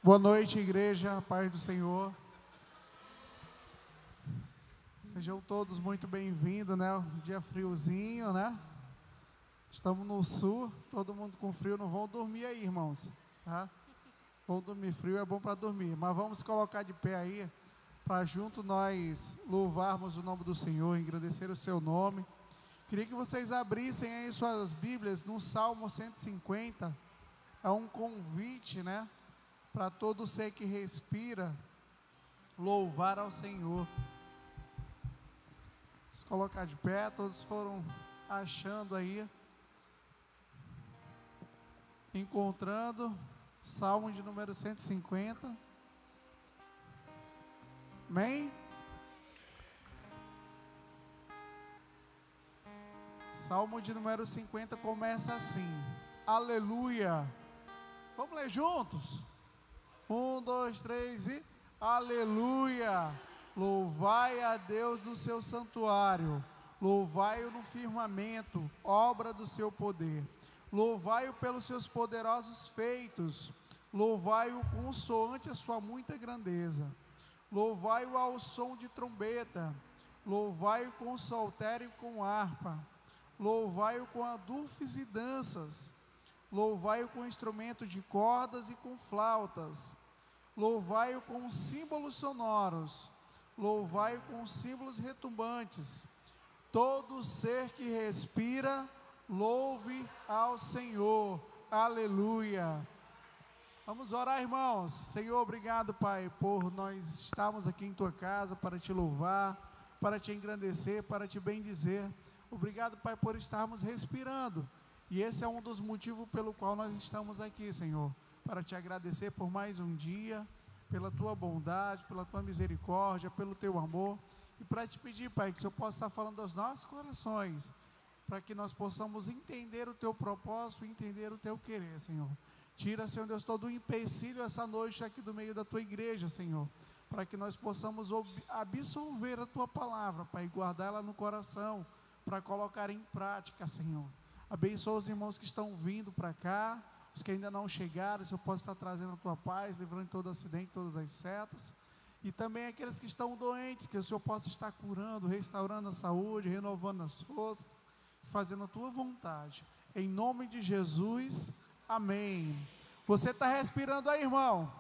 Boa noite, igreja, paz do Senhor. Sejam todos muito bem-vindos, né? Um dia friozinho, né? Estamos no sul, todo mundo com frio, não vão dormir aí, irmãos, tá? Vão dormir, frio é bom para dormir, mas vamos colocar de pé aí, para junto nós louvarmos o nome do Senhor, engrandecer o seu nome. Queria que vocês abrissem aí suas Bíblias no Salmo 150, é um convite, né? Para todo ser que respira, louvar ao Senhor. Vamos colocar de pé, todos foram achando aí, encontrando, Salmo de número 150, amém? Salmo de número 50 começa assim, aleluia, vamos ler juntos? 1, 2, 3 e aleluia, louvai a Deus no seu santuário, louvai-o no firmamento, obra do seu poder, louvai-o pelos seus poderosos feitos, louvai-o consoante a sua muita grandeza, louvai-o ao som de trombeta, louvai-o com saltério e com harpa, louvai-o com adufes e danças, louvai-o com instrumento de cordas e com flautas, louvai-o com símbolos sonoros, louvai-o com símbolos retumbantes, todo ser que respira, louve ao Senhor, aleluia. Vamos orar, irmãos. Senhor, obrigado, Pai, por nós estarmos aqui em Tua casa para Te louvar, para Te engrandecer, para Te bendizer. Obrigado, Pai, por estarmos respirando, e esse é um dos motivos pelo qual nós estamos aqui, Senhor, para Te agradecer por mais um dia, pela Tua bondade, pela Tua misericórdia, pelo Teu amor, e para Te pedir, Pai, que o Senhor possa estar falando aos nossos corações, para que nós possamos entender o Teu propósito, entender o Teu querer, Senhor. Tira, Senhor Deus, todo o empecilho essa noite aqui do meio da Tua igreja, Senhor, para que nós possamos absorver a Tua palavra, Pai, e guardar ela no coração, para colocar em prática, Senhor. Abençoa os irmãos que estão vindo para cá, os que ainda não chegaram, o Senhor possa estar trazendo a Tua paz, livrando de todo acidente, todas as setas, e também aqueles que estão doentes, que o Senhor possa estar curando, restaurando a saúde, renovando as forças, fazendo a Tua vontade, em nome de Jesus, amém. Você está respirando aí, irmão?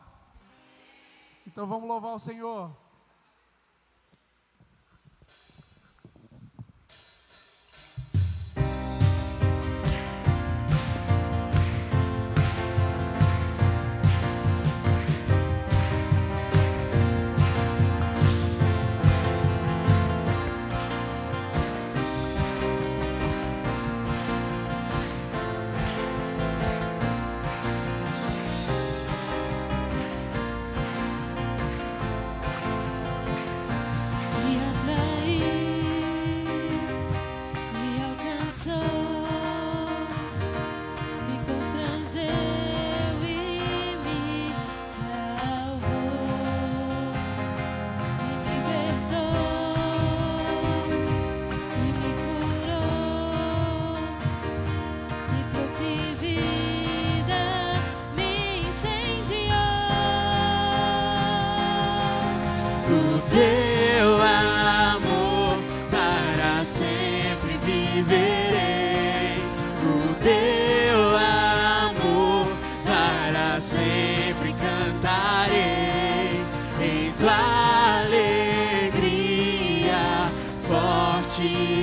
Então vamos louvar o Senhor.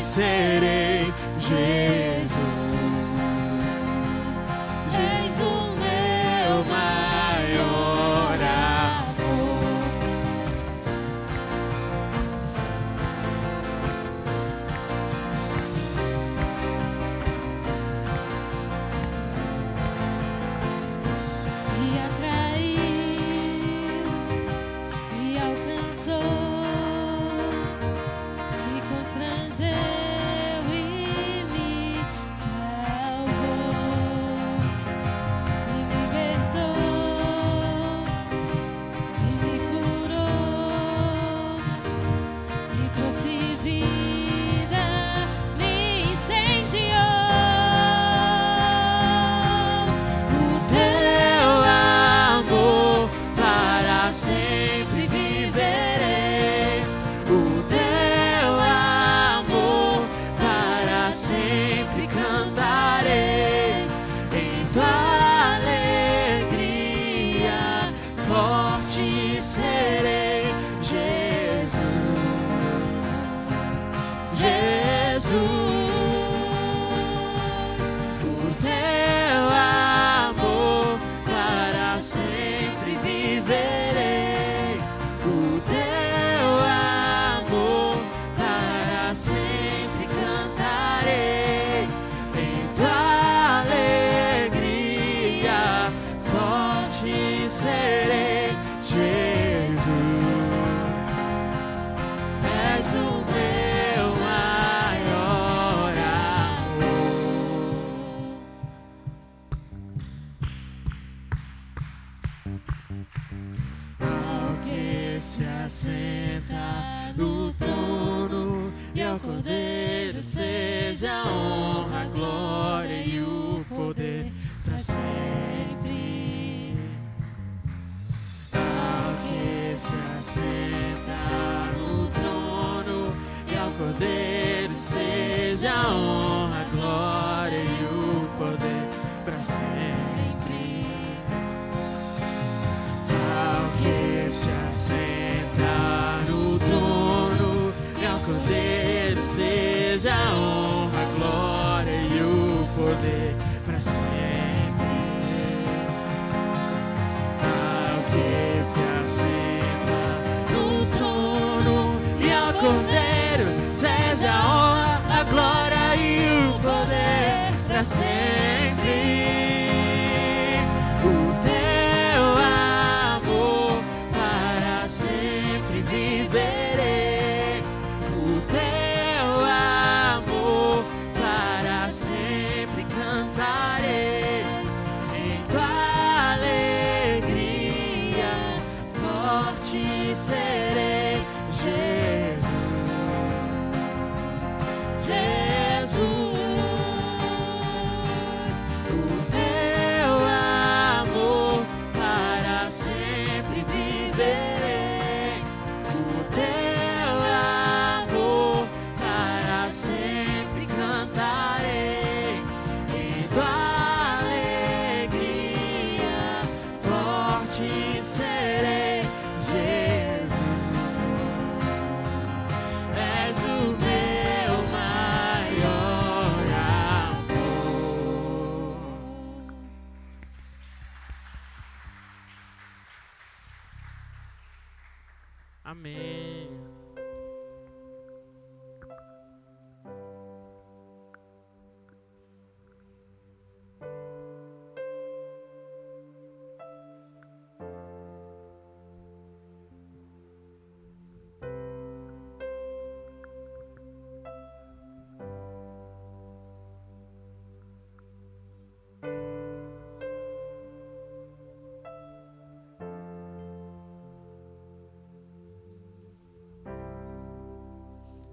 Serei Jesus, és o meu maior amor. Me atraiu, me alcançou, me constrangeu e me serei, Jesus. És o meu maior amor. Ao que se assenta no trono e ao Cordeiro seja a honra, a glória e o poder para sempre. Ao que se assenta no trono e ao Cordeiro seja a honra, a glória e o poder para sempre. Ao que se assenta no trono e ao Cordeiro seja a honra, a glória e o poder para sempre. Ao que se assenta no trono e ao Cordeiro seja a honra, a glória e o poder para sempre. O teu amor para sempre viverei. O teu amor para sempre cantarei. Em tua alegria forte serei, Jesus. Jesus. O teu amor para sempre viverei. O teu amor para sempre cantarei. Em tua alegria forte serei, Jesus. És o meu maior amor. Amém.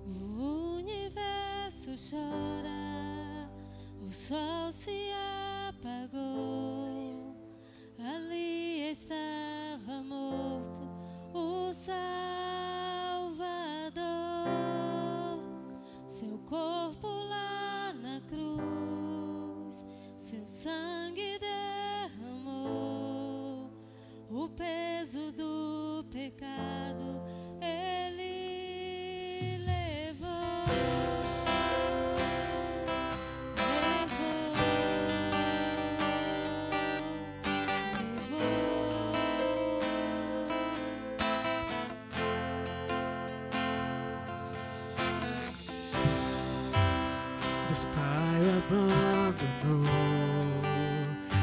O universo chora, o sol se apagou. Ali estava morto o Salvador. Seu corpo lá na cruz, seu sangue derramou. O peso do pecado ele levou. Deus Pai o abandonou,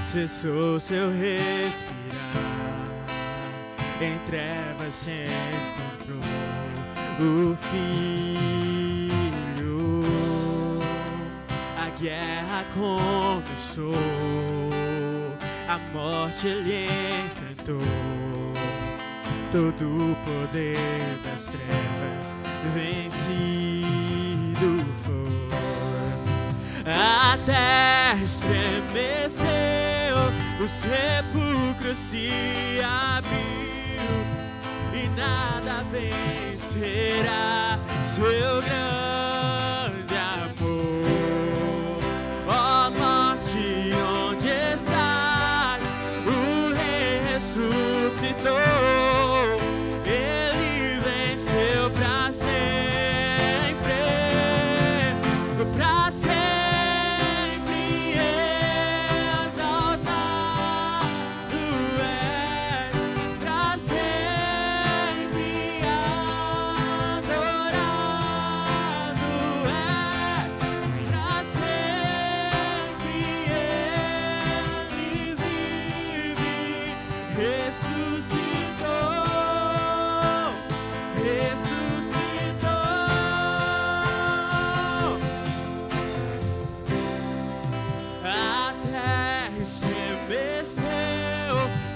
cessou seu respirar, em trevas se encontrou o Filho. A guerra começou, a morte ele enfrentou, todo o poder das trevas vencido foi. A terra estremeceu, o sepulcro se abriu e nada vencerá seu grande amor. Ó morte, onde estás? O Rei ressuscitou, ele venceu pra sempre, pra sempre.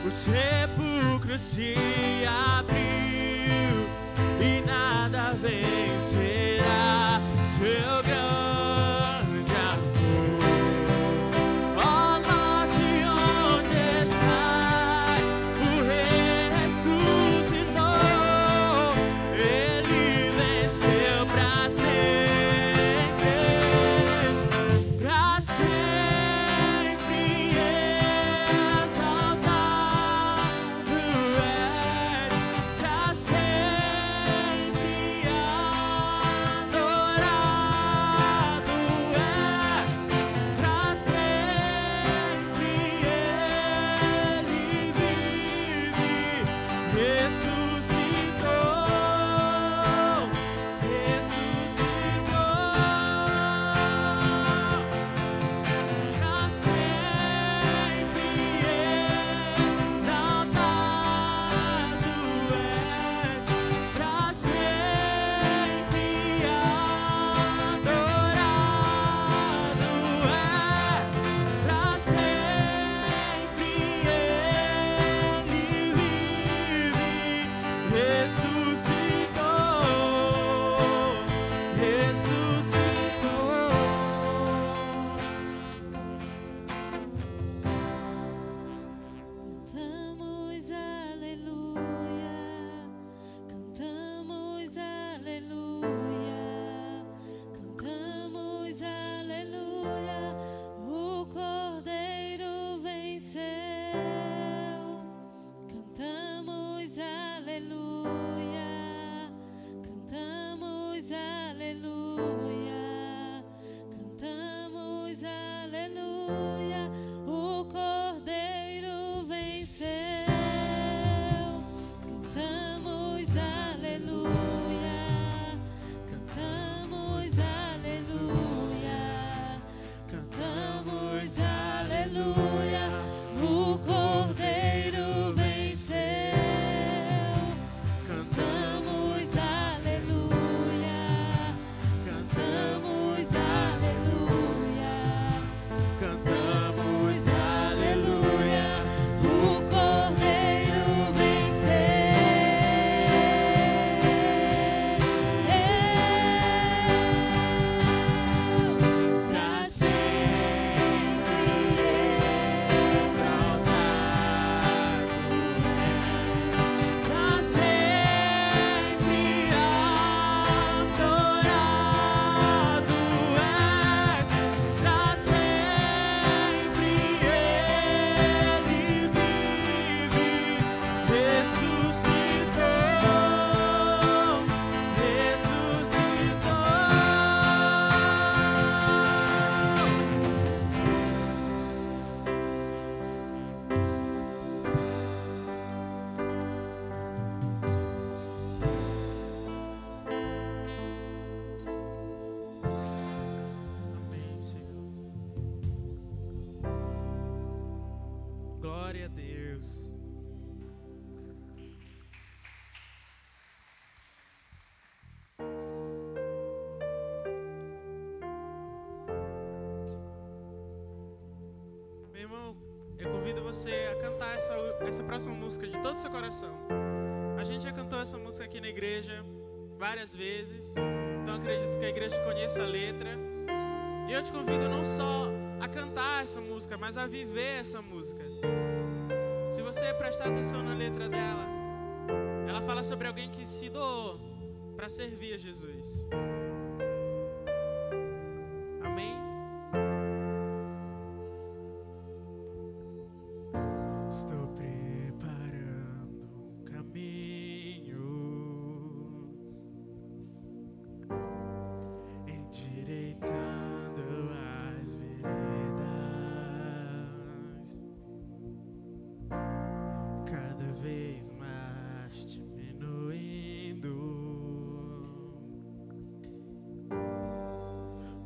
o sepulcro se abriu e nada vencerá seu grande amor. Ó morte, onde estás? O Rei ressuscitou, Ele venceu pra sempre exaltado és, pra sempre adorado és, pra sempre Ele vive, ressuscitou, ressuscitou, pra sempre exaltado és, pra sempre adorado és, pra sempre Ele vive, ressuscitou, ressuscitou. Cantamos aleluia, cantamos aleluia, cantamos aleluia, o Cordeiro venceu. Cantamos aleluia, cantamos aleluia, cantamos aleluia, o Cordeiro venceu. Cantamos aleluia, cantamos aleluia, cantamos aleluia, o Cordeiro venceu. Cantamos aleluia, cantamos aleluia, cantamos aleluia, o Cordeiro venceu. Pra sempre exaltado pra sempre adorado és, pra sempre Ele vive, ressuscitou, ressuscitou. Amém, Senhor. Glória a Deus. Meu irmão, eu convido você a cantar essa próxima música de todo o seu coração. A gente já cantou essa música aqui na igreja várias vezes, então acredito que a igreja conheça a letra. E eu te convido não só a cantar essa música, mas a viver essa música. Se você prestar atenção na letra dela, ela fala sobre alguém que se doou para servir a Jesus. Amém? Estou preparando um caminho, endireitando as veredas, cada vez mais diminuindo,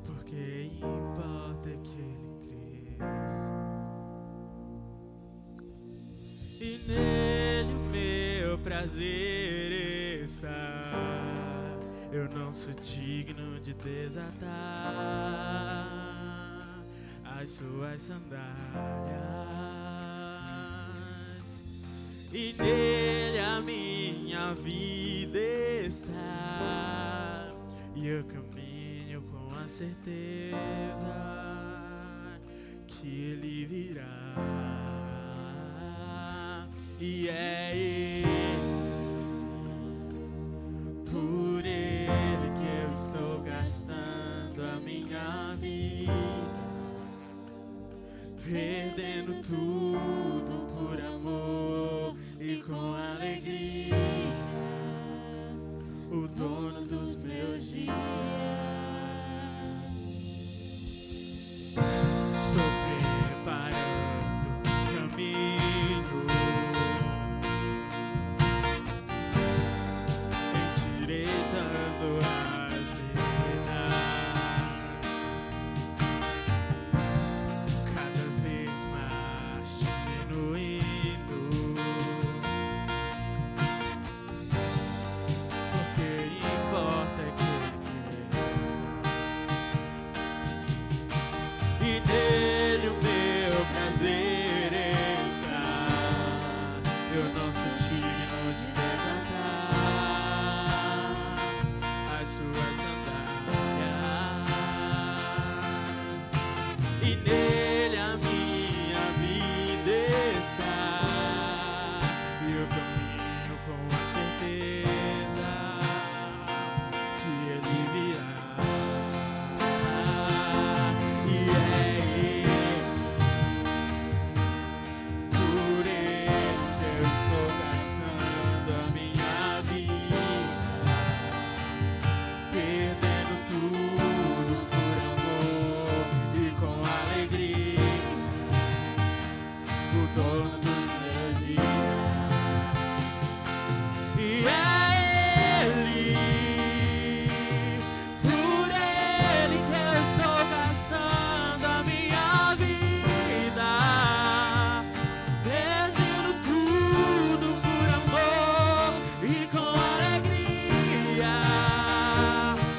porque importa que Ele cresça e nele o meu prazer está. Eu não sou digno de desatar as suas sandálias. e nele a minha vida está, e eu caminho com a certeza que Ele virá, e é Ele, por Ele que eu estou gastando a minha vida, perdendo tudo por amor e com alegria, o dono dos meus dias. Estou preparando o caminho, endireitando as veredas, cada vez mais diminuindo, porque importa é que Ele cresça, e nele o meu prazer está. Eu não sou digno de desatar as suas sandálias, e nele a minha vida está, e eu caminho com a certeza que Ele virá, e é Ele, por Ele que eu estou gastando a minha vida, perdendo tudo por amor e com alegria, o dono dos meus dias, e é Ele, por Ele que eu estou gastando a minha vida, perdendo tudo por amor e com alegria,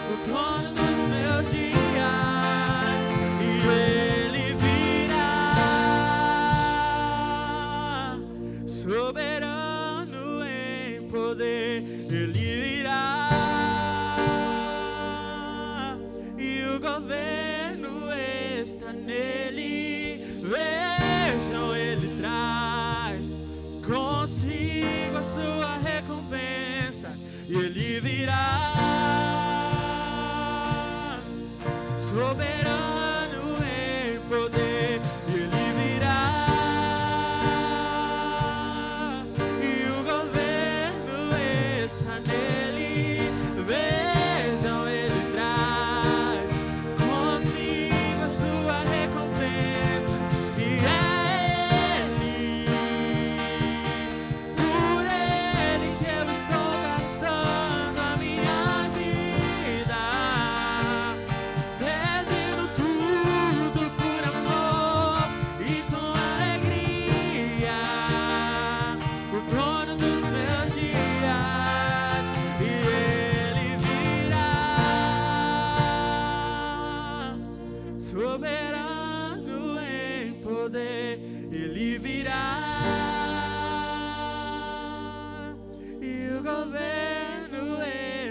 o dono dos meus dias, e Ele virá, soberano em poder, Ele virá, e o governo está nele. Vejam, Ele traz consigo a sua recompensa, e Ele virá, soberano em poder, Ele virá, e o governo está nele. Vejam, Ele traz consigo a sua recompensa, e é Ele, por Ele que eu estou gastando a minha vida, perdendo tudo por amor e com alegria, o dono dos meus dias, e Ele virá, soberano em poder, Ele virá, e o governo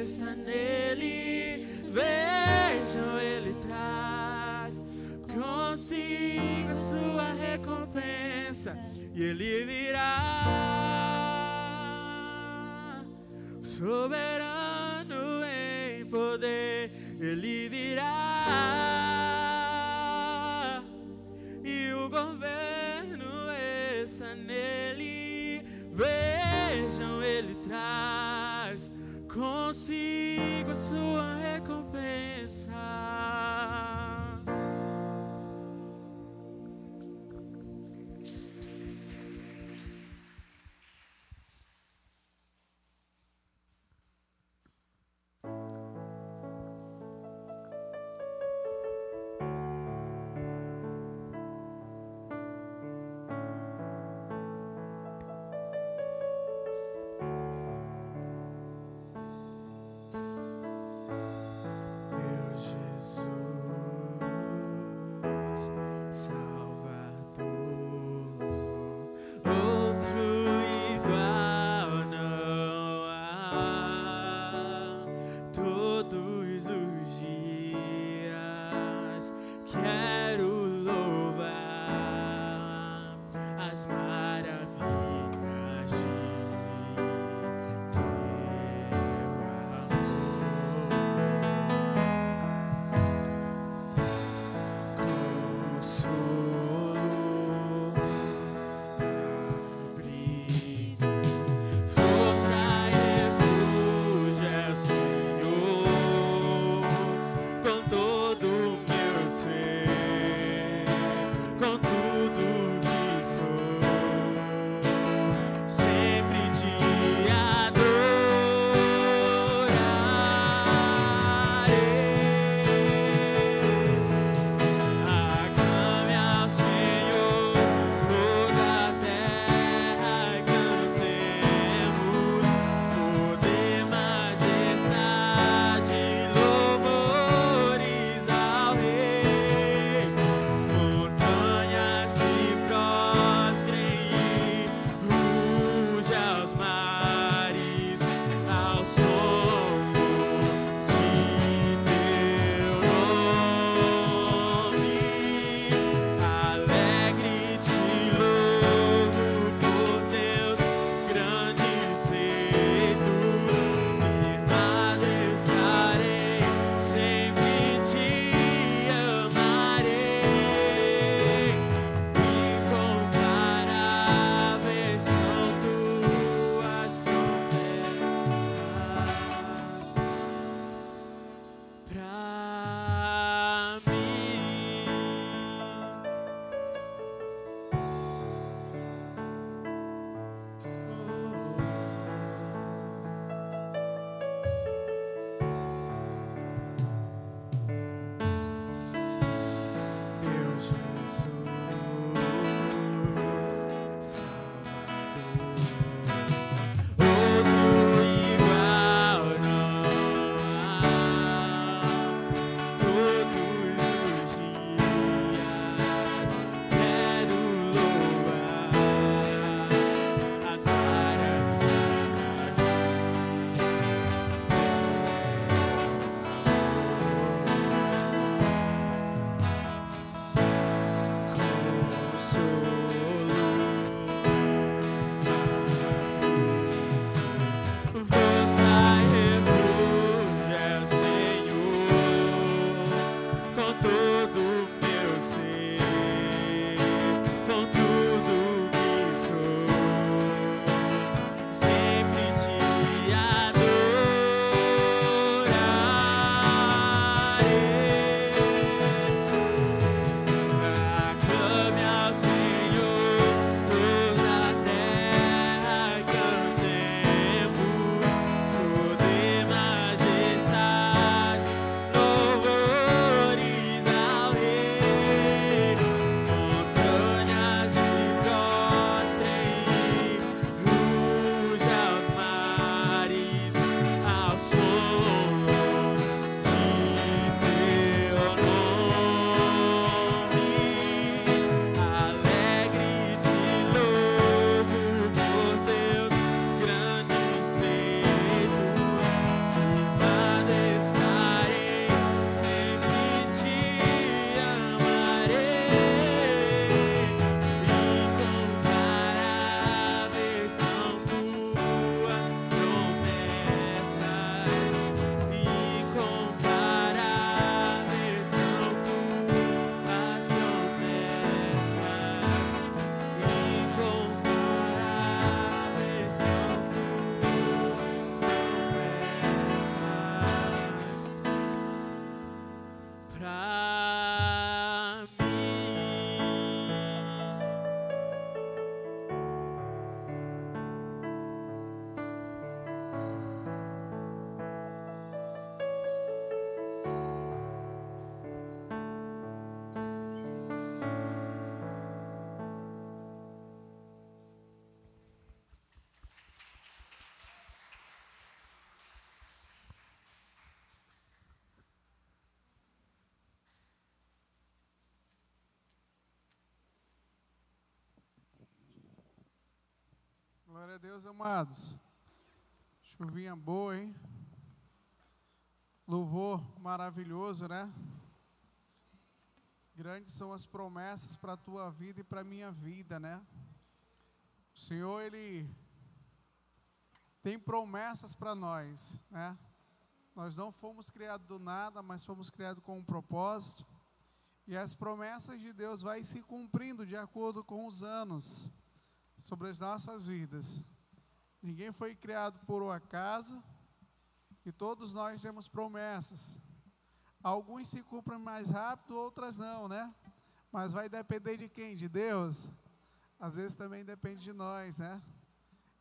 está nele. Vejam, Ele traz consigo a sua recompensa, e Ele virá, soberano em poder, Ele virá, e o governo está nele. Vejam, Ele traz consigo a sua recompensa. Meu Jesus, Glória a Deus, amados. Chuvinha boa, hein? Louvor maravilhoso, né? Grandes são as promessas para a tua vida e para a minha vida, né? O Senhor, Ele tem promessas para nós, né? Nós não fomos criados do nada, mas fomos criados com um propósito. E as promessas de Deus vai se cumprindo de acordo com os anos sobre as nossas vidas. Ninguém foi criado por um acaso e todos nós temos promessas. Alguns se cumprem mais rápido, outras não, né? Mas vai depender de quem? De Deus? Às vezes também depende de nós, né?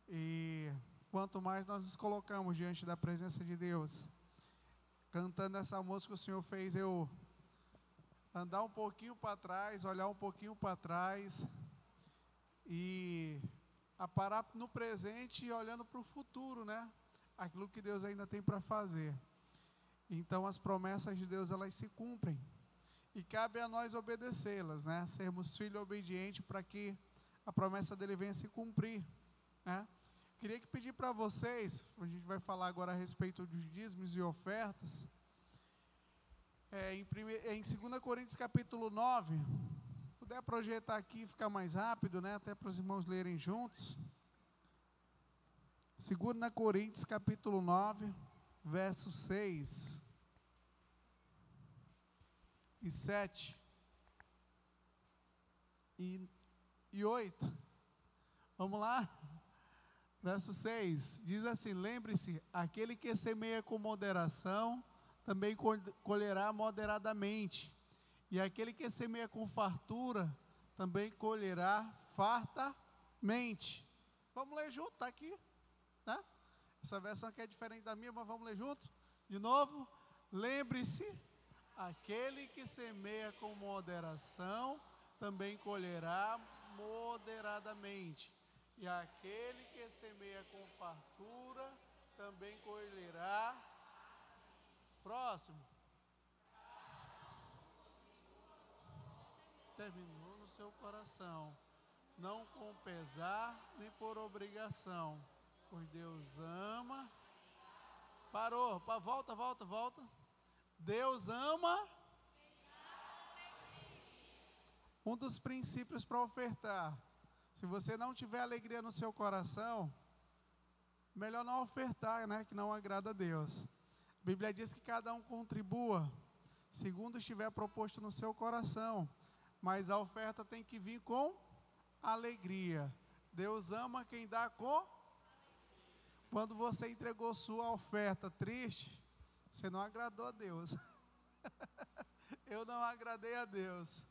E quanto mais nós nos colocamos diante da presença de Deus, cantando essa música que o Senhor fez eu andar um pouquinho para trás, olhar um pouquinho para trás e a parar no presente e olhando para o futuro, né? Aquilo que Deus ainda tem para fazer. Então as promessas de Deus, elas se cumprem e cabe a nós obedecê-las, né? Sermos filhos obedientes para que a promessa dele venha se cumprir, né? Queria que pedir para vocês, a gente vai falar agora a respeito dos dízimos e ofertas, em 2 Coríntios capítulo 9, puder projetar aqui, ficar mais rápido, né? Até para os irmãos lerem juntos. 2 Coríntios capítulo 9, versos 6 e 7 e 8. Vamos lá? Verso 6, diz assim: lembre-se, aquele que semeia com moderação, também colherá moderadamente. E aquele que semeia com fartura, também colherá fartamente. Vamos ler junto, está aqui, né? Essa versão aqui é diferente da minha, mas vamos ler junto? De novo, lembre-se, aquele que semeia com moderação, também colherá moderadamente. E aquele que semeia com fartura, também colherá. Próximo. Terminou no seu coração, não com pesar, nem por obrigação, pois Deus ama. Parou, volta. Deus ama. Um dos princípios para ofertar. Se você não tiver alegria no seu coração, melhor não ofertar, né? Que não agrada a Deus. A Bíblia diz que cada um contribua segundo estiver proposto no seu coração, mas a oferta tem que vir com alegria. Deus ama quem dá com. Quando você entregou sua oferta triste, você não agradou a Deus. Eu não agradei a Deus.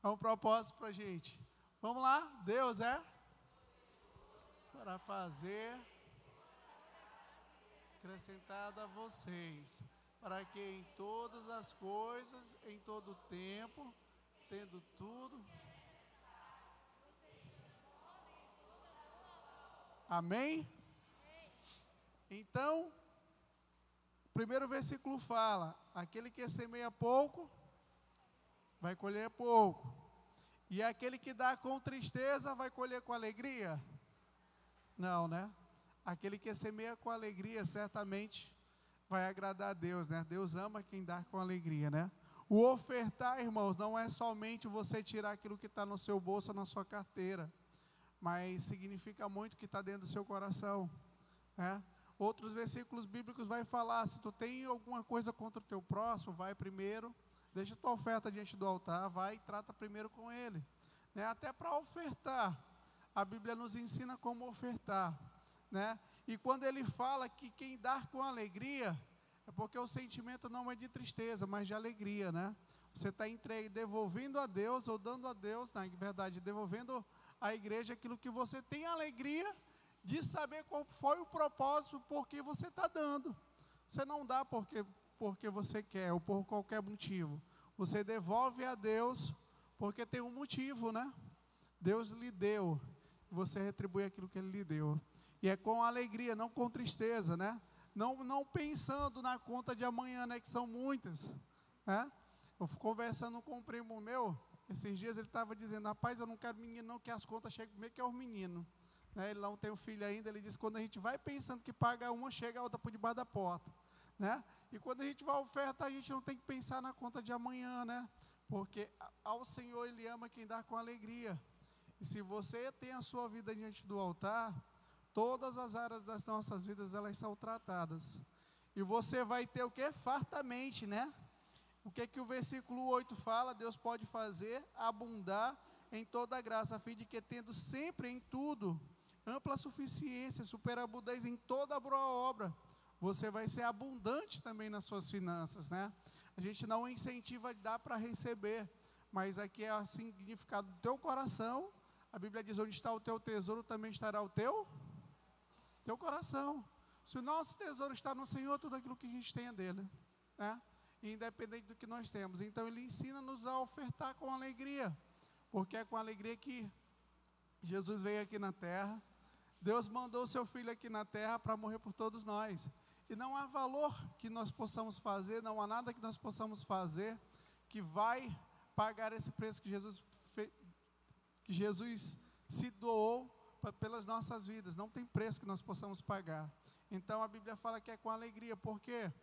É um propósito para a gente. Vamos lá, Deus é para fazer acrescentado a vocês, para que em todas as coisas, em todo o tempo, tendo tudo. Amém? Então, o primeiro versículo fala: aquele que semeia pouco, vai colher pouco. E aquele que dá com tristeza, vai colher com alegria? Não, né? Aquele que semeia com alegria, certamente vai agradar a Deus, né? Deus ama quem dá com alegria, né? O ofertar, irmãos, não é somente você tirar aquilo que está no seu bolso, na sua carteira, mas significa muito que está dentro do seu coração, né? Outros versículos bíblicos vai falar: se tu tem alguma coisa contra o teu próximo, vai primeiro, deixa a tua oferta diante do altar, vai e trata primeiro com ele, né? Até para ofertar, a Bíblia nos ensina como ofertar, né? E quando ele fala que quem dá com alegria, é porque o sentimento não é de tristeza, mas de alegria, né? Você está devolvendo a Deus, ou dando a Deus, na verdade, devolvendo à igreja aquilo que você tem alegria de saber qual foi o propósito, por que você está dando. Você não dá porque você quer, ou por qualquer motivo. Você devolve a Deus porque tem um motivo, né? Deus lhe deu, você retribui aquilo que Ele lhe deu. E é com alegria, não com tristeza, né? Não pensando na conta de amanhã, né? Que são muitas, né? Eu fui conversando com um primo meu, esses dias ele estava dizendo: rapaz, eu não quero menino não, que as contas chegam meio que aos meninos, né? Ele não tem o filho ainda. Ele diz que quando a gente vai pensando que paga uma, chega a outra por debaixo da porta, né? E quando a gente vai ofertar, a gente não tem que pensar na conta de amanhã, né? Porque ao Senhor Ele ama quem dá com alegria. E se você tem a sua vida diante do altar, todas as áreas das nossas vidas, elas são tratadas. E você vai ter o que? Fartamente, né? O que o versículo 8 fala? Deus pode fazer abundar em toda a graça, a fim de que, tendo sempre em tudo ampla suficiência, superabundância em toda a boa obra, você vai ser abundante também nas suas finanças, né? A gente não incentiva a dar para receber, mas aqui é o significado do teu coração. A Bíblia diz: onde está o teu tesouro, também estará o teu coração. Se o nosso tesouro está no Senhor, tudo aquilo que a gente tem é dele, né? Independente do que nós temos. Então Ele ensina-nos a ofertar com alegria, porque é com alegria que Jesus veio aqui na terra. Deus mandou o seu Filho aqui na terra para morrer por todos nós. E não há valor que nós possamos fazer, não há nada que nós possamos fazer que vai pagar esse preço que Jesus se doou pelas nossas vidas. Não tem preço que nós possamos pagar. Então a Bíblia fala que é com alegria. Por quê?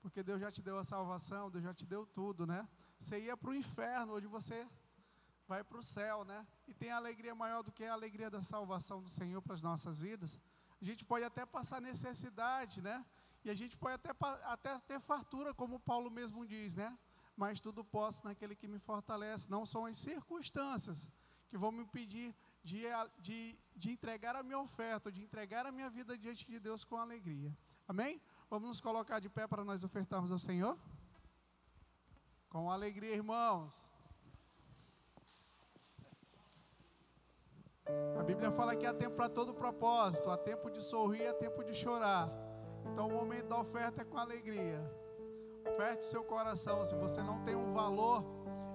Porque Deus já te deu a salvação, Deus já te deu tudo, né? Você ia para o inferno, hoje você vai para o céu, né? E tem alegria maior do que a alegria da salvação do Senhor para as nossas vidas. A gente pode até passar necessidade, né? E a gente pode até ter fartura, como Paulo mesmo diz, né? Mas tudo posso naquele que me fortalece. Não são as circunstâncias que vão me impedir de entregar a minha oferta, de entregar a minha vida diante de Deus com alegria. Amém? Vamos nos colocar de pé para nós ofertarmos ao Senhor? Com alegria, irmãos. A Bíblia fala que há tempo para todo propósito, há tempo de sorrir, há tempo de chorar. Então o momento da oferta é com alegria. Oferte seu coração. Se você não tem um valor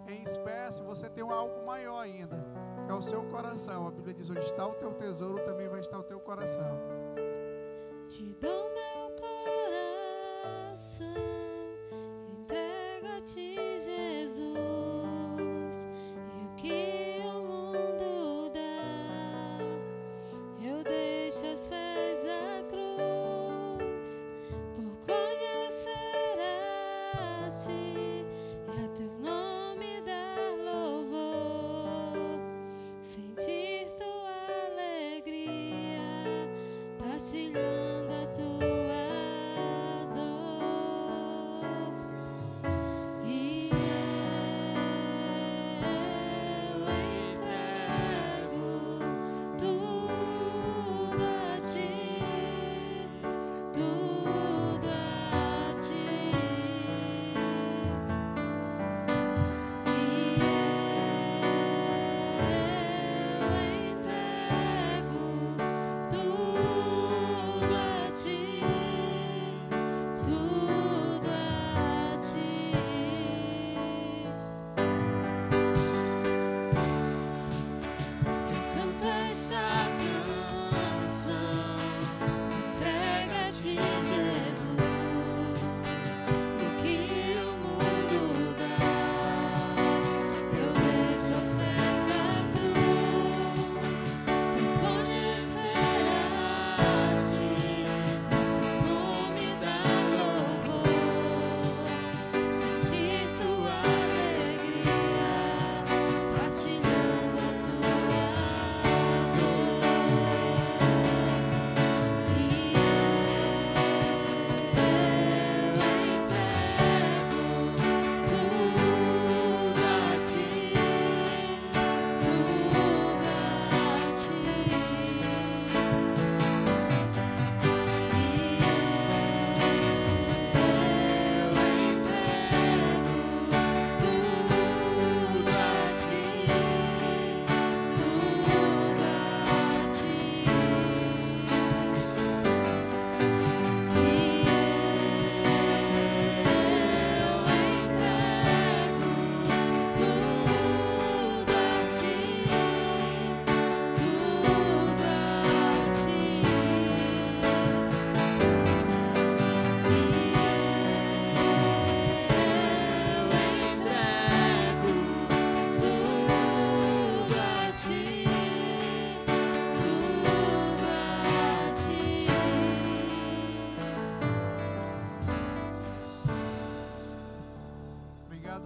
em espécie, você tem algo maior ainda, que é o seu coração. A Bíblia diz: onde está o teu tesouro, também vai estar o teu coração. Te dou meu coração, entrego a ti, Jesus, e o que o mundo dá, eu deixo aos pés da cruz, por conhecer a ti e a teu nome dar louvor, sentir tua alegria, partilhando a tua dor. E eu entrego tudo a ti, tudo a ti. E eu entrego tudo a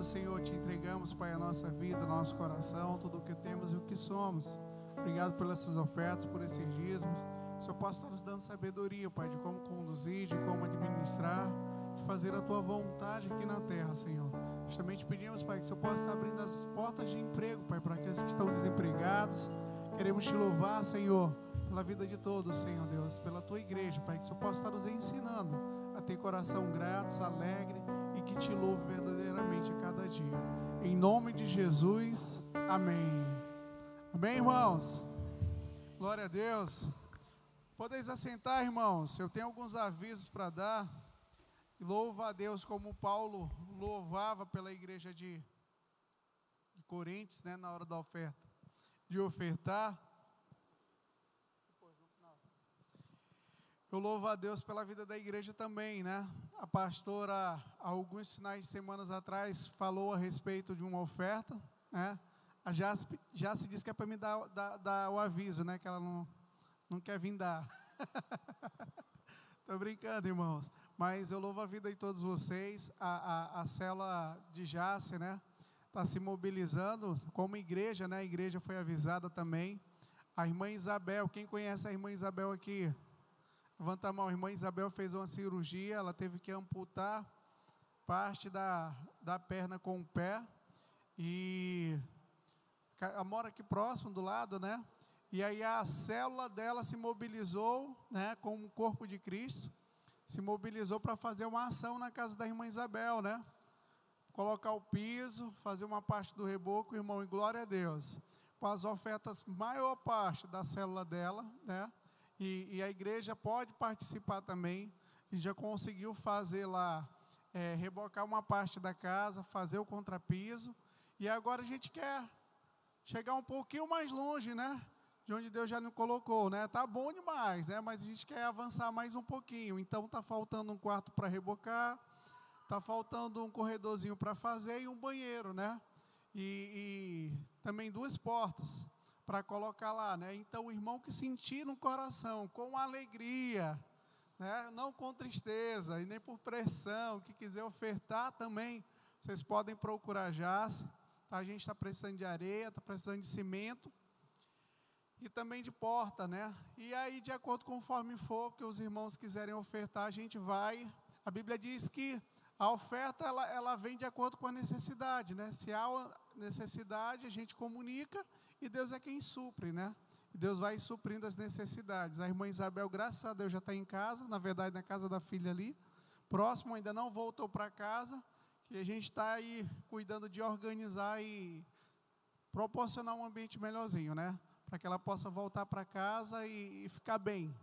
Obrigado, Senhor, te entregamos, Pai, a nossa vida, o nosso coração, tudo o que temos e o que somos. Obrigado por essas ofertas, por esses dízimos. O Senhor possa estar nos dando sabedoria, Pai, de como conduzir, de como administrar, de fazer a Tua vontade aqui na terra, Senhor. Justamente pedimos, Pai, que o Senhor possa estar abrindo as portas de emprego, Pai, para aqueles que estão desempregados. Queremos te louvar, Senhor, pela vida de todos, Senhor Deus, pela Tua igreja, Pai, que o Senhor possa estar nos ensinando a ter coração grato, alegre e que te louve verdadeiramente a cada dia. Em nome de Jesus, amém. Amém, irmãos? Glória a Deus. Podeis assentar, irmãos. Eu tenho alguns avisos para dar. Louva a Deus como Paulo louvava pela igreja de Coríntios, né, na hora da oferta, de ofertar. Eu louvo a Deus pela vida da igreja também, né? A pastora, há alguns finais de semanas atrás, falou a respeito de uma oferta, né? A Jace disse que é para me dar o aviso, né? Que ela não quer vir dar. Estou brincando, irmãos. Mas eu louvo a vida de todos vocês. A célula de Jace, né? Está se mobilizando como igreja, né? A igreja foi avisada também. A irmã Isabel, quem conhece a irmã Isabel aqui? Levanta a mão. A irmã Isabel fez uma cirurgia, ela teve que amputar parte da perna com o pé. E ela mora aqui próximo, do lado, né? E aí a célula dela se mobilizou, né, com o corpo de Cristo, se mobilizou para fazer uma ação na casa da irmã Isabel, né? Colocar o piso, fazer uma parte do reboco, irmão, e glória a Deus. Com as ofertas, maior parte da célula dela, né? E a igreja pode participar também. A gente já conseguiu fazer lá, rebocar uma parte da casa, fazer o contrapiso. E agora a gente quer chegar um pouquinho mais longe, né? De onde Deus já nos colocou, né? Tá bom demais, né? Mas a gente quer avançar mais um pouquinho. Então tá faltando um quarto para rebocar, tá faltando um corredorzinho para fazer e um banheiro, né? E também 2 portas para colocar lá, né? Então o irmão que sentir no coração, com alegria, né? Não com tristeza e nem por pressão, que quiser ofertar também, vocês podem procurar Jace. Tá? A gente está precisando de areia, está precisando de cimento. E também de porta, né? E aí, de acordo conforme for, que os irmãos quiserem ofertar, a gente vai. A Bíblia diz que a oferta, ela vem de acordo com a necessidade, né? Se há necessidade, a gente comunica e Deus é quem supre, né? E Deus vai suprindo as necessidades. A irmã Isabel, graças a Deus, já está em casa, na verdade, na casa da filha ali. Próximo, ainda não voltou para casa, que a gente está aí cuidando de organizar e proporcionar um ambiente melhorzinho, né? Para que ela possa voltar para casa e ficar bem,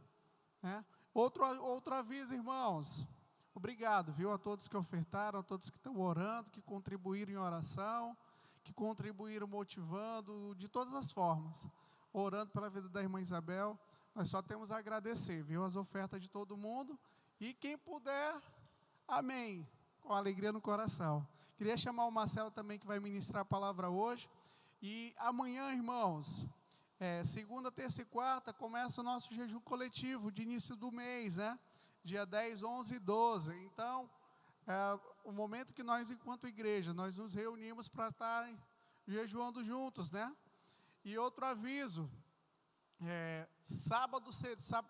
né? Outro aviso, irmãos. Obrigado, viu, a todos que ofertaram, a todos que estão orando, que contribuíram em oração, que contribuíram motivando, de todas as formas, orando pela vida da irmã Isabel. Nós só temos a agradecer, viu, as ofertas de todo mundo. E quem puder, amém, com alegria no coração. Queria chamar o Marcelo também, que vai ministrar a palavra hoje. E amanhã, irmãos, segunda, terça e quarta, começa o nosso jejum coletivo de início do mês, né? Dia 10, 11 e 12. Então, o momento que nós, enquanto igreja, nós nos reunimos para estarem jejuando juntos, né? E outro aviso,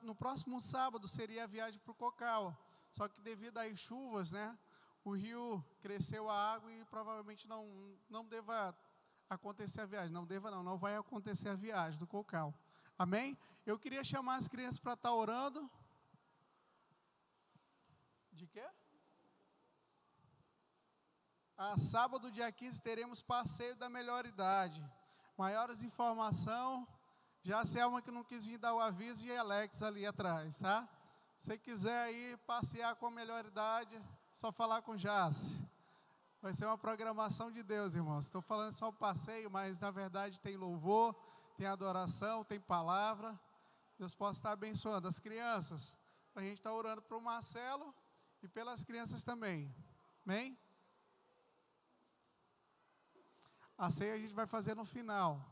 no próximo sábado seria a viagem para o Cocal. Só que devido às chuvas, né? O rio cresceu a água e provavelmente não deva acontecer a viagem. Não vai acontecer a viagem do Cocal. Amém? Eu queria chamar as crianças para estar orando. De quê? Sábado, dia 15, teremos passeio da melhor idade. Maiores informações, já a Selma que não quis vir dar o aviso e a Alex ali atrás, tá? Se você quiser ir passear com a melhor idade, só falar com Jace. Vai ser uma programação de Deus, irmãos. Estou falando só o passeio, mas na verdade tem louvor, tem adoração, tem palavra. Deus possa estar abençoando as crianças, para a gente estar orando para o Marcelo e pelas crianças também. Amém? A ceia a gente vai fazer no final.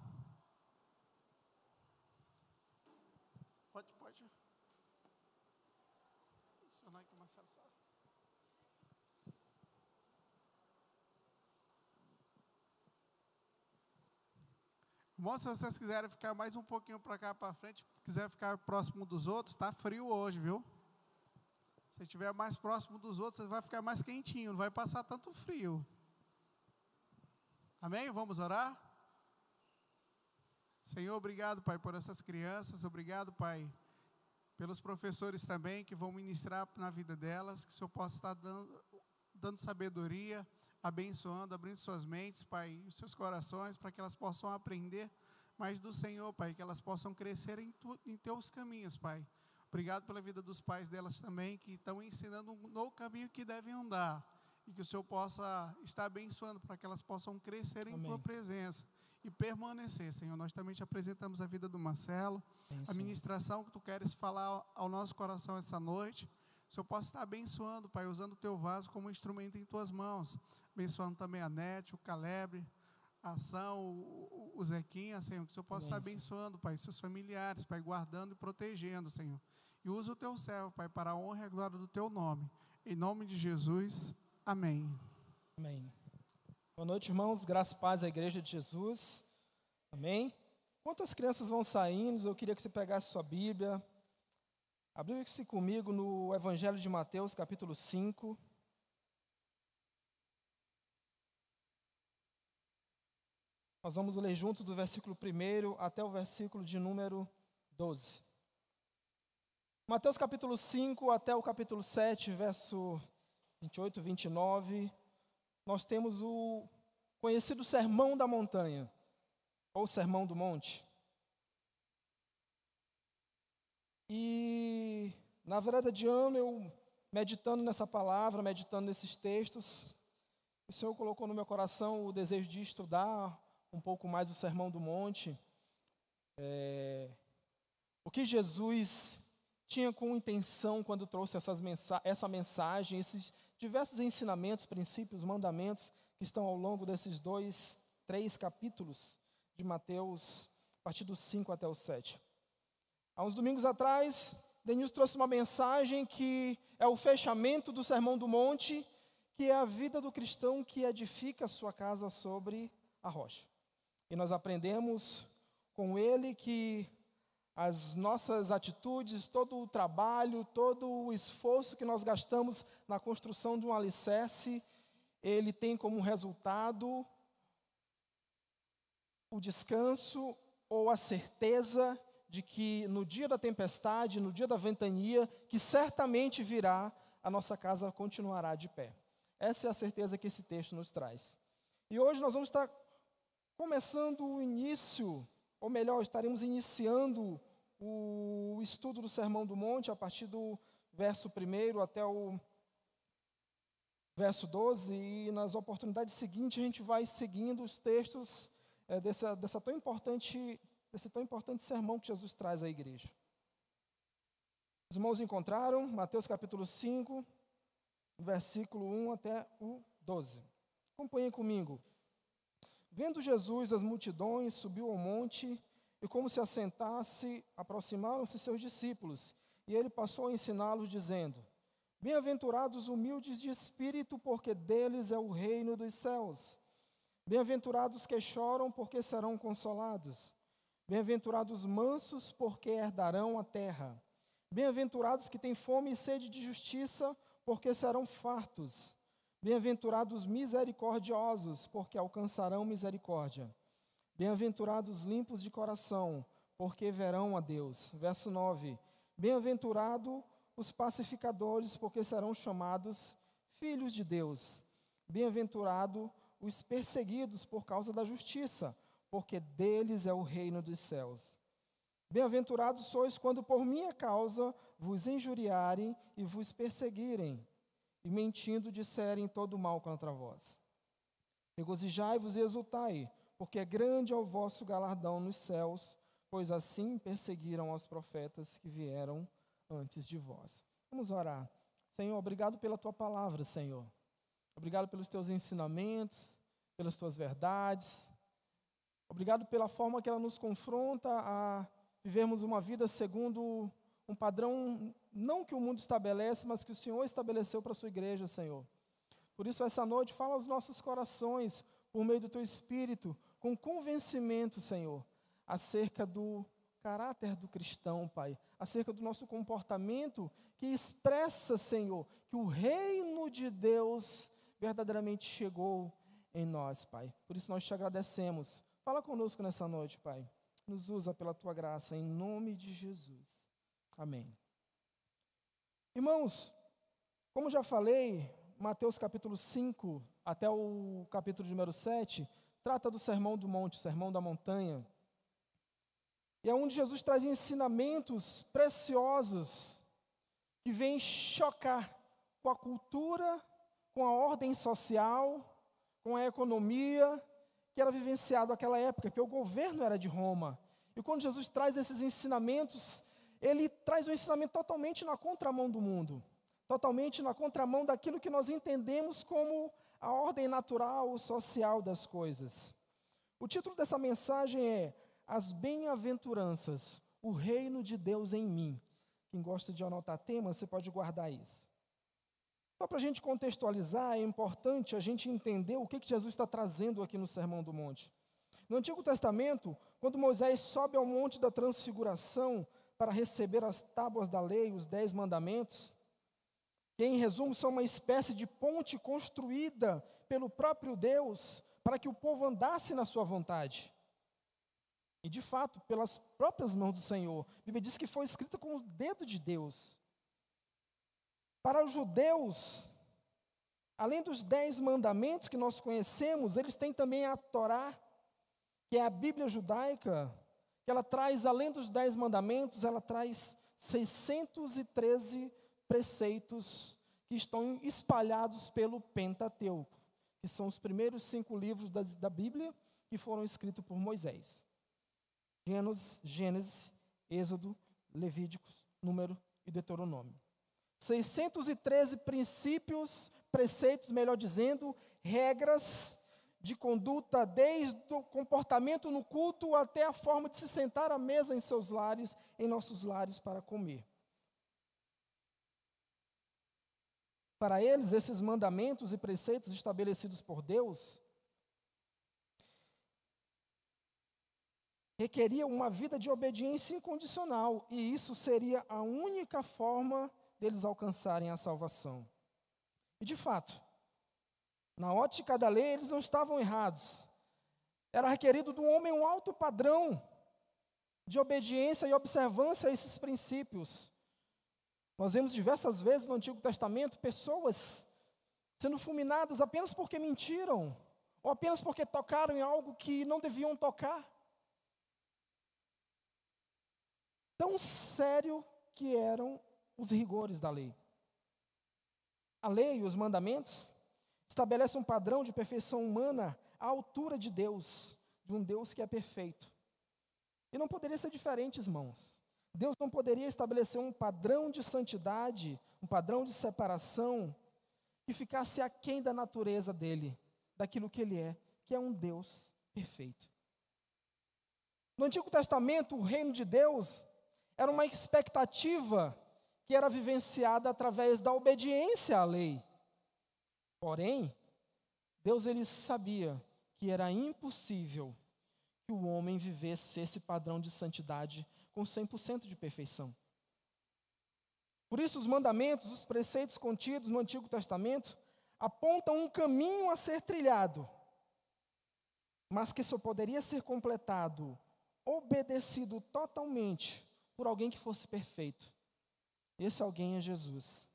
Pode. Funcionar aqui, Marcelo. Irmão, se vocês quiserem ficar mais um pouquinho para cá, para frente, quiser ficar próximo dos outros, está frio hoje, viu? Se estiver mais próximo dos outros, você vai ficar mais quentinho, não vai passar tanto frio. Amém? Vamos orar? Senhor, obrigado, Pai, por essas crianças. Obrigado, Pai, pelos professores também que vão ministrar na vida delas. Que o Senhor possa estar dando sabedoria, abençoando, abrindo suas mentes, Pai, e os seus corações, para que elas possam aprender mais do Senhor, Pai, que elas possam crescer em teus caminhos, Pai. Obrigado pela vida dos pais delas também, que estão ensinando no caminho que devem andar, e que o Senhor possa estar abençoando, para que elas possam crescer em tua presença e permanecer, Senhor. Nós também te apresentamos a vida do Marcelo, a ministração que tu queres falar ao nosso coração essa noite. O Senhor possa estar abençoando, Pai, usando o teu vaso como instrumento em tuas mãos, abençoando também a Nete, o Caleb, a Ação, o Zequinha, Senhor. Que o Senhor possa estar abençoando, Pai, seus familiares, Pai, guardando e protegendo, Senhor. E usa o teu servo, Pai, para a honra e a glória do teu nome. Em nome de Jesus, amém. Amém. Boa noite, irmãos. Graça e paz à Igreja de Jesus. Amém. Enquanto as crianças vão saindo, eu queria que você pegasse sua Bíblia. Abriu-se comigo no Evangelho de Mateus, capítulo 5. Nós vamos ler juntos do versículo 1 até o versículo de número 12. Mateus capítulo 5 até o capítulo 7, verso 28 e 29, nós temos o conhecido Sermão da Montanha, ou Sermão do Monte. E na virada de ano, eu meditando nessa palavra, meditando nesses textos, o Senhor colocou no meu coração o desejo de estudar um pouco mais o Sermão do Monte. O que Jesus tinha com intenção quando trouxe essa mensagem, esses diversos ensinamentos, princípios, mandamentos que estão ao longo desses 3 capítulos de Mateus, a partir do 5 até o 7. Há uns domingos atrás, Denilson trouxe uma mensagem que é o fechamento do Sermão do Monte, que é a vida do cristão que edifica a sua casa sobre a rocha. E nós aprendemos com ele que as nossas atitudes, todo o trabalho, todo o esforço que nós gastamos na construção de um alicerce, ele tem como resultado o descanso ou a certeza de que no dia da tempestade, no dia da ventania, que certamente virá, a nossa casa continuará de pé. Essa é a certeza que esse texto nos traz. E hoje nós vamos estar começando o início, ou melhor, estaremos iniciando o estudo do Sermão do Monte, a partir do verso 1 até o verso 12, e nas oportunidades seguintes a gente vai seguindo os textos desse tão importante sermão que Jesus traz à igreja. Os irmãos encontraram Mateus capítulo 5, versículo 1 até o 12. Acompanhem comigo. Vendo Jesus as multidões, subiu ao monte, e como se assentasse, aproximaram-se seus discípulos, e ele passou a ensiná-los, dizendo: Bem-aventurados os humildes de espírito, porque deles é o reino dos céus. Bem-aventurados que choram, porque serão consolados. Bem-aventurados mansos, porque herdarão a terra. Bem-aventurados que têm fome e sede de justiça, porque serão fartos. Bem-aventurados misericordiosos, porque alcançarão misericórdia. Bem-aventurados limpos de coração, porque verão a Deus. Verso 9. Bem-aventurado os pacificadores, porque serão chamados filhos de Deus. Bem-aventurado os perseguidos por causa da justiça, porque deles é o reino dos céus. Bem-aventurados sois quando por minha causa vos injuriarem e vos perseguirem, e mentindo disserem todo mal contra vós. Regozijai-vos e exultai, porque é grande é o vosso galardão nos céus, pois assim perseguiram os profetas que vieram antes de vós. Vamos orar. Senhor, obrigado pela tua palavra, Senhor. Obrigado pelos teus ensinamentos, pelas tuas verdades. Obrigado pela forma que ela nos confronta a vivermos uma vida segundo um padrão, não que o mundo estabelece, mas que o Senhor estabeleceu para a sua igreja, Senhor. Por isso, essa noite, fala aos nossos corações, por meio do teu Espírito, com convencimento, Senhor, acerca do caráter do cristão, Pai, acerca do nosso comportamento que expressa, Senhor, que o reino de Deus verdadeiramente chegou em nós, Pai. Por isso nós te agradecemos. Fala conosco nessa noite, Pai. Nos usa pela tua graça, em nome de Jesus. Amém. Irmãos, como já falei, Mateus capítulo 5 até o capítulo número 7 trata do Sermão do Monte, Sermão da Montanha. E é onde Jesus traz ensinamentos preciosos que vêm chocar com a cultura, com a ordem social, com a economia que era vivenciado naquela época, porque o governo era de Roma. E quando Jesus traz esses ensinamentos, ele traz um ensinamento totalmente na contramão do mundo, totalmente na contramão daquilo que nós entendemos como a ordem natural, social das coisas. O título dessa mensagem é As Bem-aventuranças, o reino de Deus em mim. Quem gosta de anotar temas, você pode guardar isso. Só para a gente contextualizar, é importante a gente entender o que Jesus está trazendo aqui no Sermão do Monte. No Antigo Testamento, quando Moisés sobe ao Monte da Transfiguração para receber as tábuas da lei, os 10 mandamentos, que em resumo são uma espécie de ponte construída pelo próprio Deus para que o povo andasse na sua vontade. E de fato, pelas próprias mãos do Senhor. A Bíblia diz que foi escrita com o dedo de Deus. Para os judeus, além dos 10 mandamentos que nós conhecemos, eles têm também a Torá, que é a Bíblia judaica, que ela traz, além dos 10 mandamentos, ela traz 613 preceitos que estão espalhados pelo Pentateuco, que são os primeiros 5 livros da Bíblia que foram escritos por Moisés. Gênesis, Êxodo, Levíticos, Número e Deuteronômio. 613 princípios, preceitos, melhor dizendo, regras de conduta, desde o comportamento no culto até a forma de se sentar à mesa em seus lares, em nossos lares para comer. Para eles, esses mandamentos e preceitos estabelecidos por Deus requeriam uma vida de obediência incondicional, e isso seria a única forma deles alcançarem a salvação. E de fato, na ótica da lei, eles não estavam errados. Era requerido do homem um alto padrão de obediência e observância a esses princípios. Nós vemos diversas vezes no Antigo Testamento pessoas sendo fulminadas apenas porque mentiram, ou apenas porque tocaram em algo que não deviam tocar. Tão sério que eram os rigores da lei. A lei e os mandamentos estabelecem um padrão de perfeição humana à altura de Deus, de um Deus que é perfeito. E não poderia ser diferente, irmãos. Deus não poderia estabelecer um padrão de santidade, um padrão de separação, que ficasse aquém da natureza dele, daquilo que ele é, que é um Deus perfeito. No Antigo Testamento, o reino de Deus era uma expectativa que era vivenciada através da obediência à lei. Porém, Deus ele sabia que era impossível que o homem vivesse esse padrão de santidade com 100% de perfeição. Por isso, os mandamentos, os preceitos contidos no Antigo Testamento apontam um caminho a ser trilhado, mas que só poderia ser completado, obedecido totalmente por alguém que fosse perfeito. Esse alguém é Jesus,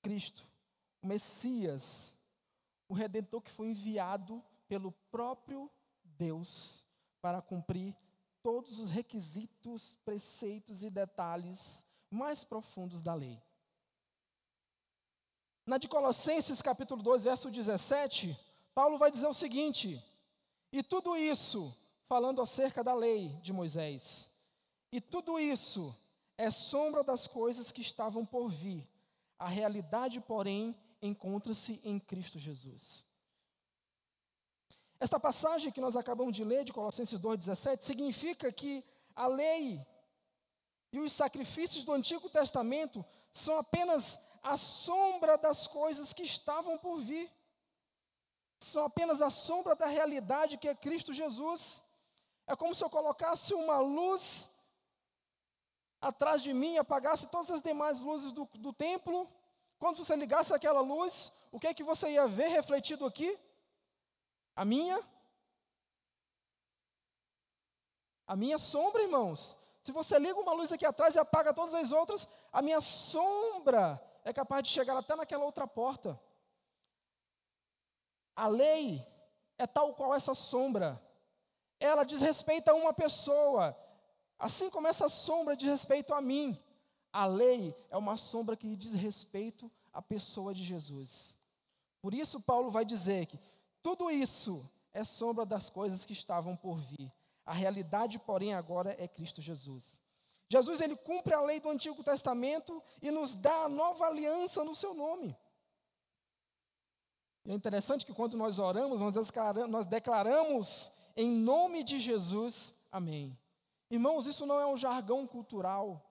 Cristo, o Messias, o Redentor que foi enviado pelo próprio Deus para cumprir todos os requisitos, preceitos e detalhes mais profundos da lei. Na de Colossenses capítulo 2, verso 17, Paulo vai dizer o seguinte: e tudo isso, falando acerca da lei de Moisés, e tudo isso é sombra das coisas que estavam por vir. A realidade, porém, encontra-se em Cristo Jesus. Esta passagem que nós acabamos de ler, de Colossenses 2,17, significa que a lei e os sacrifícios do Antigo Testamento são apenas a sombra das coisas que estavam por vir. são apenas a sombra da realidade que é Cristo Jesus. É como se eu colocasse uma luz atrás de mim, apagasse todas as demais luzes do templo. Quando você ligasse aquela luz, o que é que você ia ver refletido aqui? A minha sombra, irmãos. Se você liga uma luz aqui atrás e apaga todas as outras, a minha sombra é capaz de chegar até naquela outra porta. A lei é tal qual essa sombra. Ela diz respeito a uma pessoa, assim como essa sombra diz respeito a mim. A lei é uma sombra que diz respeito à pessoa de Jesus. Por isso Paulo vai dizer que tudo isso é sombra das coisas que estavam por vir. A realidade, porém, agora é Cristo Jesus. Jesus, ele cumpre a lei do Antigo Testamento e nos dá a nova aliança no seu nome. E é interessante que quando nós oramos, nós declaramos em nome de Jesus, amém. Irmãos, isso não é um jargão cultural,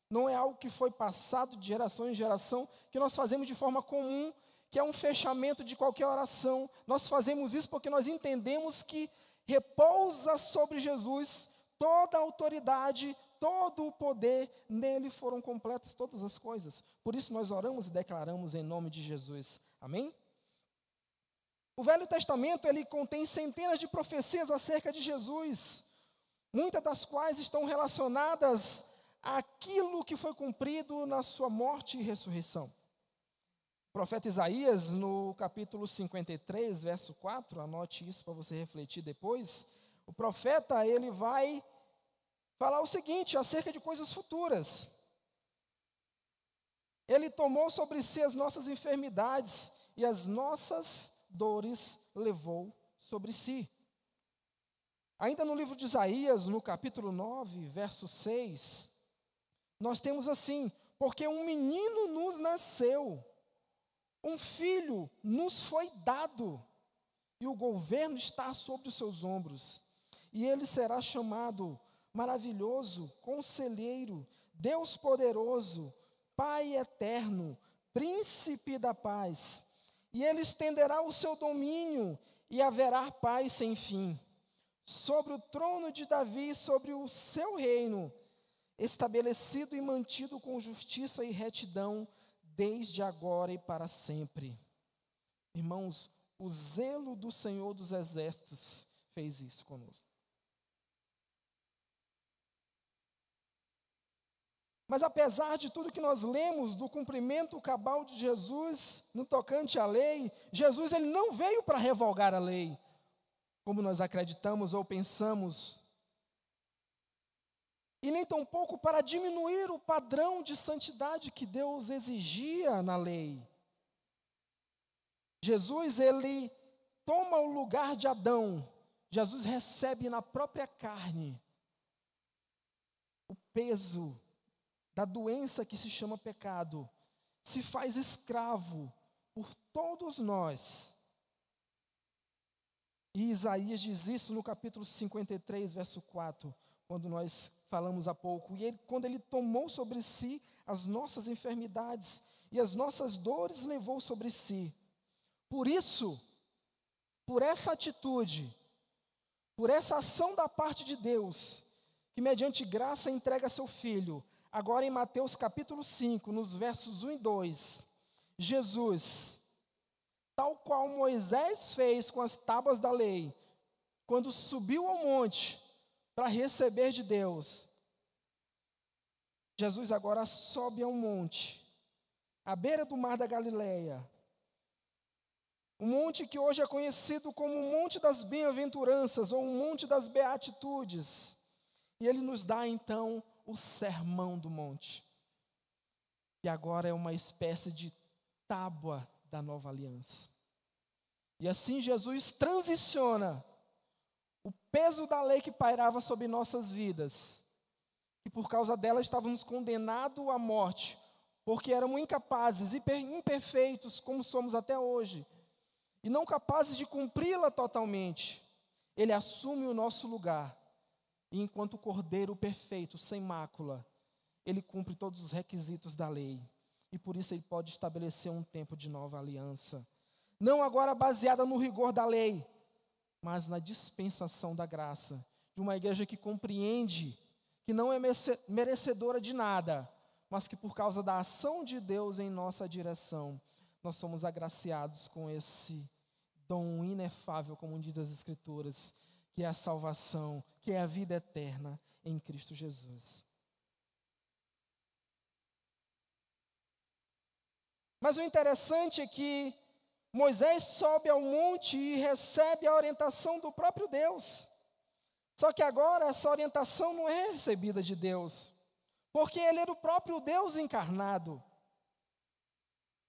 não é algo que foi passado de geração em geração, que nós fazemos de forma comum, que é um fechamento de qualquer oração. Nós fazemos isso porque nós entendemos que repousa sobre Jesus toda a autoridade, todo o poder, nele foram completas todas as coisas. Por isso nós oramos e declaramos em nome de Jesus, amém? O Velho Testamento, ele contém centenas de profecias acerca de Jesus, muitas das quais estão relacionadas àquilo que foi cumprido na sua morte e ressurreição. O profeta Isaías, no capítulo 53, verso 4, anote isso para você refletir depois, o profeta, ele vai falar o seguinte, acerca de coisas futuras. Ele tomou sobre si as nossas enfermidades e as nossas dores levou sobre si. Ainda no livro de Isaías, no capítulo 9, verso 6, nós temos assim: porque um menino nos nasceu, um filho nos foi dado, e o governo está sobre os seus ombros, e ele será chamado Maravilhoso, Conselheiro, Deus Poderoso, Pai Eterno, Príncipe da Paz. E ele estenderá o seu domínio e haverá paz sem fim. Sobre o trono de Davi, sobre o seu reino, estabelecido e mantido com justiça e retidão, desde agora e para sempre. Irmãos, o zelo do Senhor dos Exércitos fez isso conosco. Mas apesar de tudo que nós lemos do cumprimento cabal de Jesus no tocante à lei, Jesus, ele não veio para revogar a lei, como nós acreditamos ou pensamos, e nem tampouco para diminuir o padrão de santidade que Deus exigia na lei. Jesus, ele toma o lugar de Adão. Jesus recebe na própria carne o peso da doença que se chama pecado, se faz escravo por todos nós. E Isaías diz isso no capítulo 53, verso 4, quando nós falamos há pouco. E quando ele tomou sobre si as nossas enfermidades e as nossas dores levou sobre si. Por isso, por essa atitude, por essa ação da parte de Deus, que mediante graça entrega seu Filho. Agora em Mateus capítulo 5, nos versos 1 e 2, Jesus, tal qual Moisés fez com as tábuas da lei, quando subiu ao monte para receber de Deus, Jesus agora sobe ao monte, à beira do mar da Galileia, um monte que hoje é conhecido como o Monte das Bem-aventuranças, ou o Monte das Beatitudes, e ele nos dá então o sermão do monte. E agora é uma espécie de tábua da nova aliança. E assim Jesus transiciona o peso da lei que pairava sobre nossas vidas. E por causa dela estávamos condenados à morte, porque éramos incapazes, imperfeitos, como somos até hoje, e não capazes de cumpri-la totalmente. Ele assume o nosso lugar. E enquanto cordeiro perfeito, sem mácula, ele cumpre todos os requisitos da lei. E por isso ele pode estabelecer um tempo de nova aliança. não agora baseada no rigor da lei, mas na dispensação da graça, de uma igreja que compreende que não é merecedora de nada, mas que por causa da ação de Deus em nossa direção, nós somos agraciados com esse dom inefável, como diz as Escrituras, que é a salvação, que é a vida eterna em Cristo Jesus. Mas o interessante é que Moisés sobe ao monte e recebe a orientação do próprio Deus. Só que agora essa orientação não é recebida de Deus, porque ele era o próprio Deus encarnado.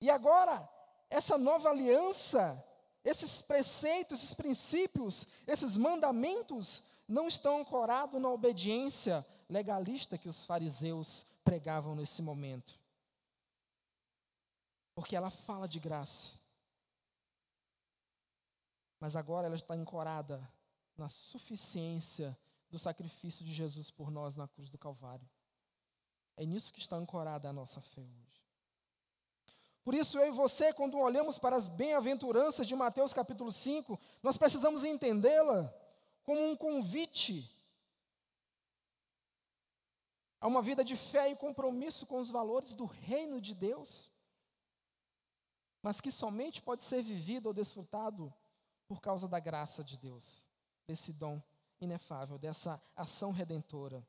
E agora, essa nova aliança, esses preceitos, esses princípios, esses mandamentos, não estão ancorados na obediência legalista que os fariseus pregavam nesse momento. Porque ela fala de graça. Mas agora ela está ancorada na suficiência do sacrifício de Jesus por nós na cruz do Calvário. É nisso que está ancorada a nossa fé hoje. Por isso, eu e você, quando olhamos para as bem-aventuranças de Mateus capítulo 5, nós precisamos entendê-la como um convite a uma vida de fé e compromisso com os valores do reino de Deus, mas que somente pode ser vivido ou desfrutado por causa da graça de Deus, desse dom inefável, dessa ação redentora.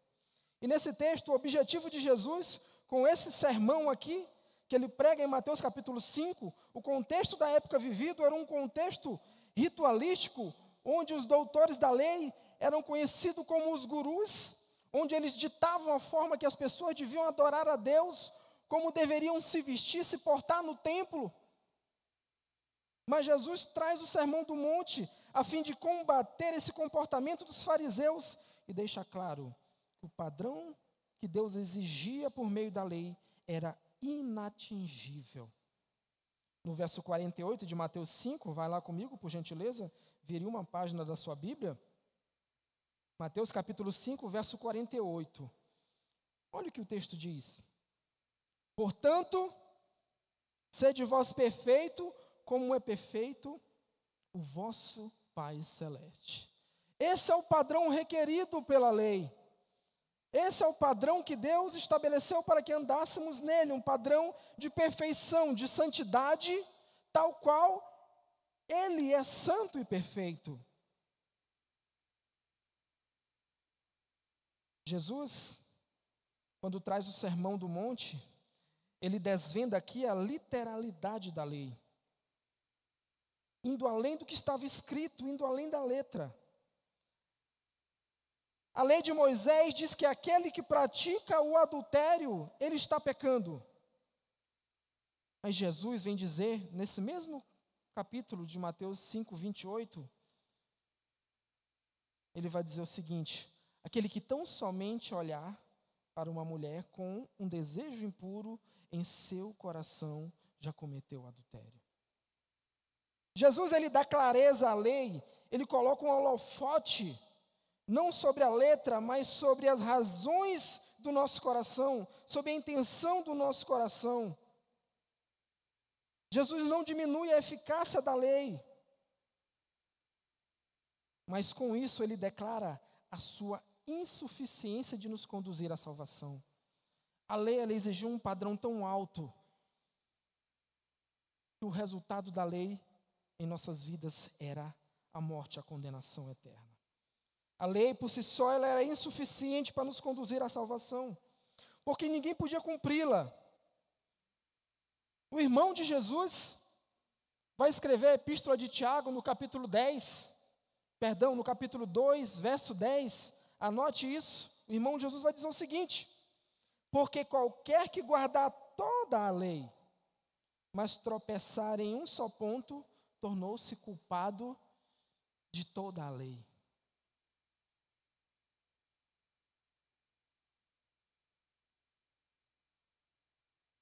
E nesse texto, o objetivo de Jesus, com esse sermão aqui, que ele prega em Mateus capítulo 5, o contexto da época vivido era um contexto ritualístico, onde os doutores da lei eram conhecidos como os gurus, onde eles ditavam a forma que as pessoas deviam adorar a Deus, como deveriam se vestir, se portar no templo. Mas Jesus traz o Sermão do Monte a fim de combater esse comportamento dos fariseus e deixa claro que o padrão que Deus exigia por meio da lei era inatingível. No verso 48 de Mateus 5, vai lá comigo, por gentileza, vire uma página da sua Bíblia. Mateus capítulo 5, verso 48. Olha o que o texto diz. Portanto, sede vós perfeito, como é perfeito o vosso Pai Celeste. Esse é o padrão requerido pela lei. Esse é o padrão que Deus estabeleceu para que andássemos nele, um padrão de perfeição, de santidade, tal qual Ele é santo e perfeito. Jesus, quando traz o Sermão do Monte, ele desvenda aqui a literalidade da lei, indo além do que estava escrito, indo além da letra. A lei de Moisés diz que aquele que pratica o adultério, ele está pecando. Mas Jesus vem dizer, nesse mesmo capítulo de Mateus 5, 28, ele vai dizer o seguinte: aquele que tão somente olhar para uma mulher com um desejo impuro em seu coração já cometeu adultério. Jesus, ele dá clareza à lei, ele coloca um holofote não sobre a letra, mas sobre as razões do nosso coração, sobre a intenção do nosso coração. Jesus não diminui a eficácia da lei, mas com isso ele declara a sua insuficiência de nos conduzir à salvação. A lei, ela exigiu um padrão tão alto que o resultado da lei em nossas vidas era a morte, a condenação eterna. A lei, por si só, ela era insuficiente para nos conduzir à salvação, porque ninguém podia cumpri-la. O irmão de Jesus vai escrever a epístola de Tiago no capítulo 2, verso 10, anote isso. O irmão de Jesus vai dizer o seguinte: porque qualquer que guardar toda a lei, mas tropeçar em um só ponto, tornou-se culpado de toda a lei.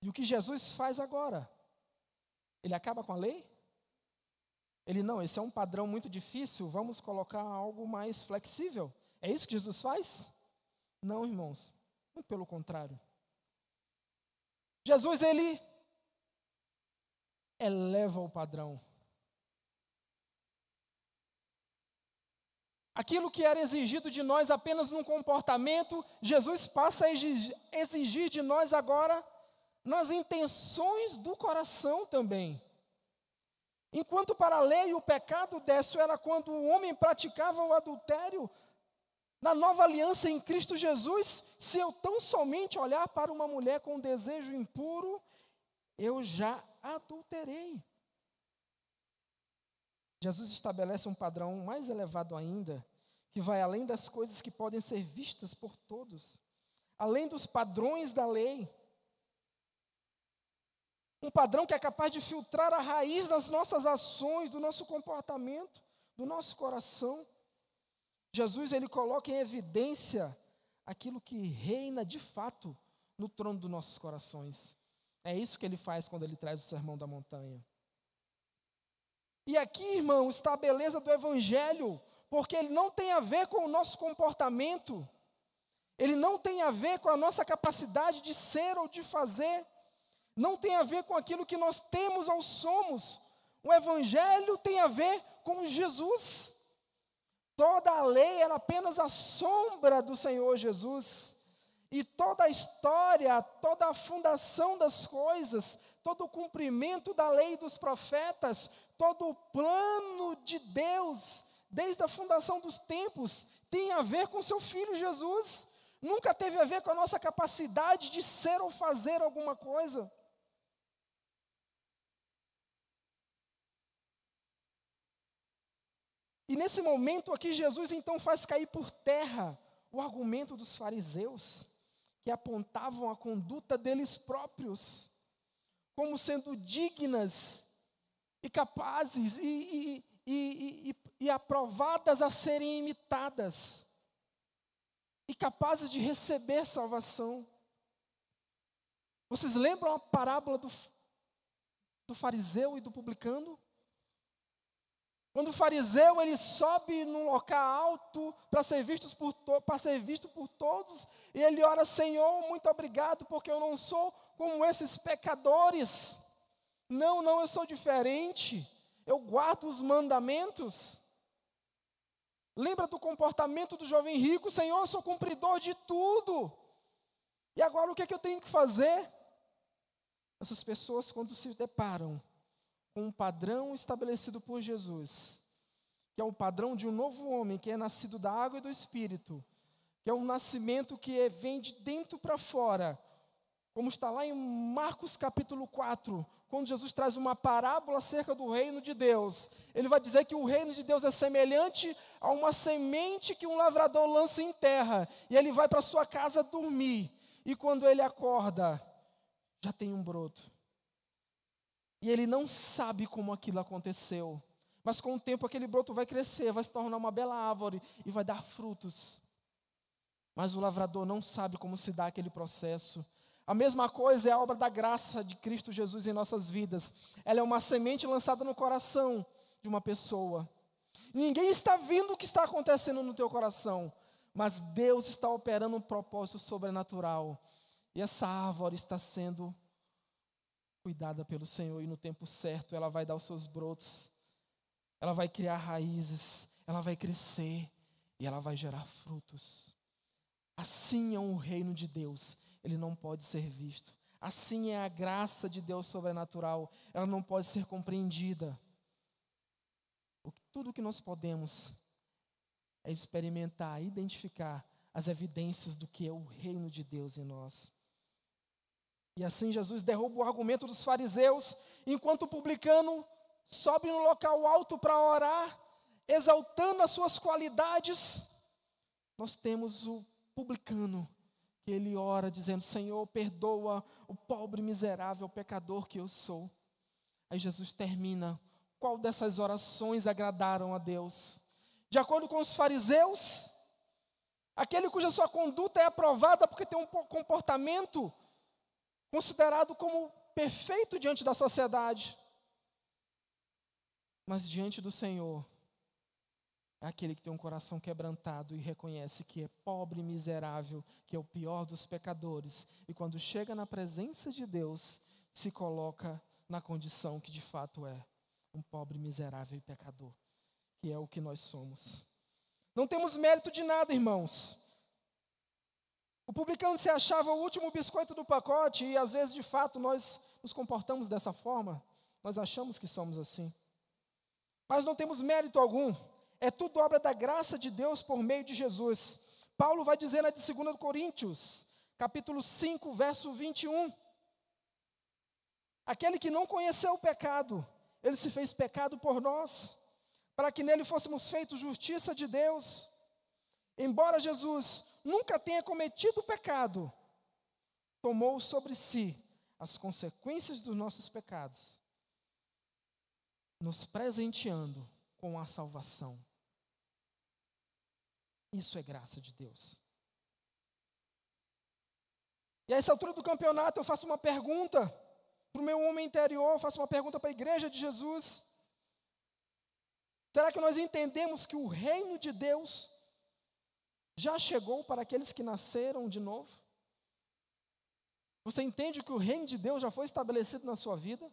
E o que Jesus faz agora? Ele acaba com a lei? Ele não, esse é um padrão muito difícil, vamos colocar algo mais flexível. É isso que Jesus faz? Não, irmãos, muito pelo contrário. Jesus, ele eleva o padrão. Aquilo que era exigido de nós apenas num comportamento, Jesus passa a exigir de nós agora nas intenções do coração também. Enquanto para a lei o pecado décio era quando o homem praticava o adultério, na nova aliança em Cristo Jesus, se eu tão somente olhar para uma mulher com desejo impuro, eu já adulterei. Jesus estabelece um padrão mais elevado ainda, que vai além das coisas que podem ser vistas por todos, além dos padrões da lei. Um padrão que é capaz de filtrar a raiz das nossas ações, do nosso comportamento, do nosso coração. Jesus, ele coloca em evidência aquilo que reina de fato no trono dos nossos corações. É isso que ele faz quando ele traz o Sermão da Montanha. E aqui, irmão, está a beleza do Evangelho, porque ele não tem a ver com o nosso comportamento, ele não tem a ver com a nossa capacidade de ser ou de fazer, não tem a ver com aquilo que nós temos ou somos. O Evangelho tem a ver com Jesus. Toda a lei era apenas a sombra do Senhor Jesus. E toda a história, toda a fundação das coisas, todo o cumprimento da lei dos profetas, todo o plano de Deus, desde a fundação dos tempos, tem a ver com seu Filho Jesus. Nunca teve a ver com a nossa capacidade de ser ou fazer alguma coisa. E nesse momento aqui, Jesus então faz cair por terra o argumento dos fariseus, que apontavam a conduta deles próprios, como sendo dignas e capazes e aprovadas a serem imitadas, e capazes de receber salvação. Vocês lembram a parábola do fariseu e do publicano? Quando o fariseu ele sobe num local alto para ser visto por todos, e ele ora: Senhor, muito obrigado, porque eu não sou como esses pecadores. Não, eu sou diferente. Eu guardo os mandamentos. Lembra do comportamento do jovem rico? Senhor, eu sou cumpridor de tudo. E agora o que é que eu tenho que fazer? Essas pessoas, quando se deparam com um padrão estabelecido por Jesus, que é o padrão de um novo homem, que é nascido da água e do Espírito, que é um nascimento que vem de dentro para fora, como está lá em Marcos capítulo 4, quando Jesus traz uma parábola acerca do reino de Deus. Ele vai dizer que o reino de Deus é semelhante a uma semente que um lavrador lança em terra, e ele vai para sua casa dormir, e quando ele acorda, já tem um broto. E ele não sabe como aquilo aconteceu, mas com o tempo aquele broto vai crescer, vai se tornar uma bela árvore e vai dar frutos. Mas o lavrador não sabe como se dá aquele processo. A mesma coisa é a obra da graça de Cristo Jesus em nossas vidas. Ela é uma semente lançada no coração de uma pessoa. Ninguém está vendo o que está acontecendo no teu coração, mas Deus está operando um propósito sobrenatural. E essa árvore está sendo cuidada pelo Senhor, e no tempo certo ela vai dar os seus brotos, ela vai criar raízes, ela vai crescer e ela vai gerar frutos. Assim é o reino de Deus, ele não pode ser visto. Assim é a graça de Deus sobrenatural, ela não pode ser compreendida. Tudo que nós podemos é experimentar, identificar as evidências do que é o reino de Deus em nós. E assim Jesus derruba o argumento dos fariseus, enquanto o publicano sobe no local alto para orar, exaltando as suas qualidades. Nós temos o publicano, que ele ora dizendo: Senhor, perdoa o pobre, miserável, pecador que eu sou. Aí Jesus termina: qual dessas orações agradaram a Deus? De acordo com os fariseus, aquele cuja sua conduta é aprovada porque tem um comportamento considerado como perfeito diante da sociedade. Mas diante do Senhor, é aquele que tem um coração quebrantado e reconhece que é pobre e miserável, que é o pior dos pecadores. E quando chega na presença de Deus, se coloca na condição que de fato é um pobre, miserável e pecador, que é o que nós somos. Não temos mérito de nada, irmãos. O publicano se achava o último biscoito do pacote e às vezes, de fato, nós nos comportamos dessa forma. Nós achamos que somos assim. Mas não temos mérito algum. É tudo obra da graça de Deus por meio de Jesus. Paulo vai dizer na de 2 Coríntios, capítulo 5, verso 21. Aquele que não conheceu o pecado, ele se fez pecado por nós, para que nele fôssemos feitos justiça de Deus. Embora Jesus nunca tenha cometido o pecado, tomou sobre si as consequências dos nossos pecados, nos presenteando com a salvação. Isso é graça de Deus. E a essa altura do campeonato eu faço uma pergunta para o meu homem interior, eu faço uma pergunta para a igreja de Jesus. Será que nós entendemos que o reino de Deus já chegou para aqueles que nasceram de novo? Você entende que o reino de Deus já foi estabelecido na sua vida?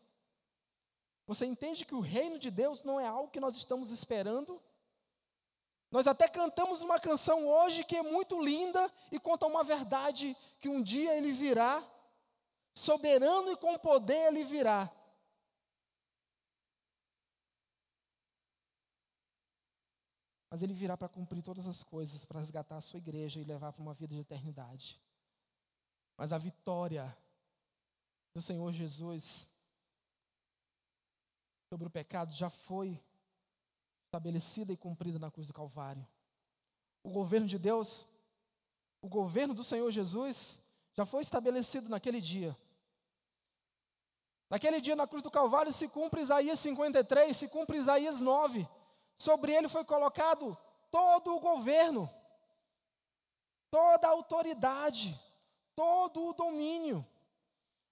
Você entende que o reino de Deus não é algo que nós estamos esperando? Nós até cantamos uma canção hoje que é muito linda e conta uma verdade, que um dia ele virá, soberano e com poder ele virá. Mas ele virá para cumprir todas as coisas, para resgatar a sua igreja e levar para uma vida de eternidade. Mas a vitória do Senhor Jesus sobre o pecado já foi estabelecida e cumprida na cruz do Calvário. O governo de Deus, o governo do Senhor Jesus, já foi estabelecido naquele dia. Naquele dia, na cruz do Calvário, se cumpre Isaías 53, se cumpre Isaías 9. Sobre ele foi colocado todo o governo, toda a autoridade, todo o domínio.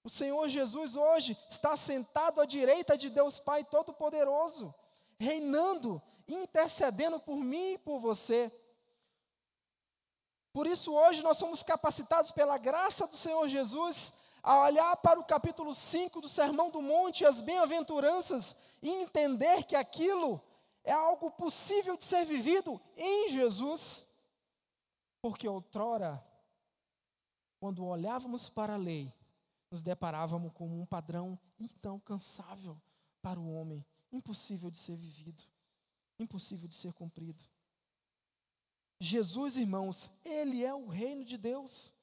O Senhor Jesus hoje está sentado à direita de Deus Pai Todo-Poderoso, reinando, intercedendo por mim e por você. Por isso hoje nós somos capacitados pela graça do Senhor Jesus a olhar para o capítulo 5 do Sermão do Monte, as bem-aventuranças, e entender que aquilo é algo possível de ser vivido em Jesus. Porque outrora, quando olhávamos para a lei, nos deparávamos com um padrão inalcançável para o homem, impossível de ser vivido, impossível de ser cumprido. Jesus, irmãos, ele é o reino de Deus.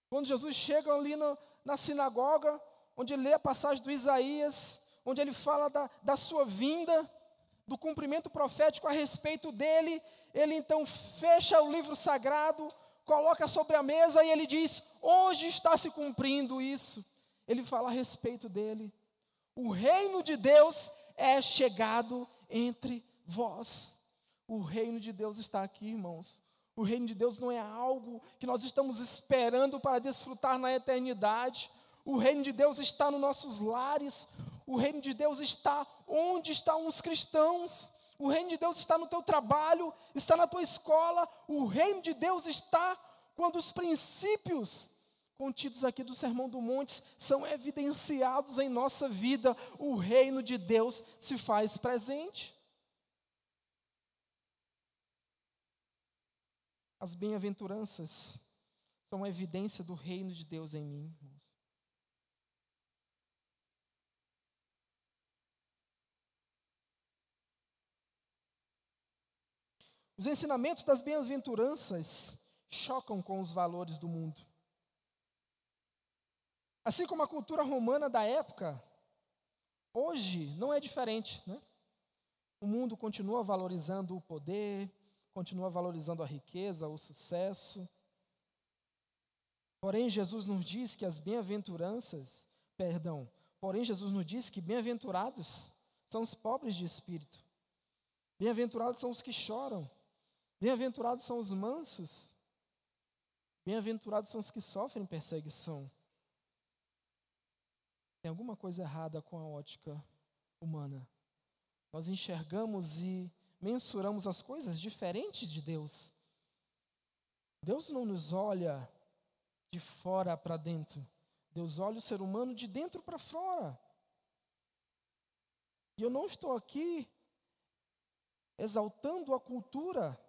Quando Jesus chega ali na sinagoga, onde ele lê a passagem do Isaías, onde ele fala da sua vinda, do cumprimento profético a respeito dele, ele então fecha o livro sagrado, coloca sobre a mesa e ele diz: hoje está se cumprindo isso. Ele fala a respeito dele. O reino de Deus é chegado entre vós. O reino de Deus está aqui, irmãos. O reino de Deus não é algo que nós estamos esperando para desfrutar na eternidade. O reino de Deus está nos nossos lares. O reino de Deus está onde estão os cristãos. O reino de Deus está no teu trabalho, está na tua escola. O reino de Deus está quando os princípios contidos aqui do Sermão do Monte são evidenciados em nossa vida. O reino de Deus se faz presente. As bem-aventuranças são a evidência do reino de Deus em mim, irmãos. Os ensinamentos das bem-aventuranças chocam com os valores do mundo. Assim como a cultura romana da época, hoje não é diferente, né? O mundo continua valorizando o poder, continua valorizando a riqueza, o sucesso. Porém, Jesus nos diz que Jesus nos diz que bem-aventurados são os pobres de espírito. Bem-aventurados são os que choram. Bem-aventurados são os mansos. Bem-aventurados são os que sofrem perseguição. Tem alguma coisa errada com a ótica humana. Nós enxergamos e mensuramos as coisas diferentes de Deus. Deus não nos olha de fora para dentro. Deus olha o ser humano de dentro para fora. E eu não estou aqui exaltando a cultura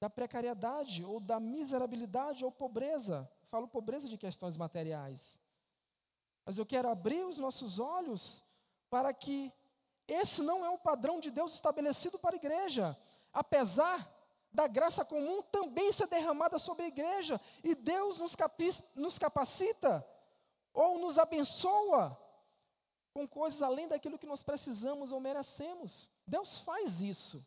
da precariedade, ou da miserabilidade, ou pobreza. Falo pobreza de questões materiais. Mas eu quero abrir os nossos olhos para que esse não é o padrão de Deus estabelecido para a igreja. Apesar da graça comum também ser derramada sobre a igreja, e Deus nos capacita, ou nos abençoa, com coisas além daquilo que nós precisamos ou merecemos. Deus faz isso.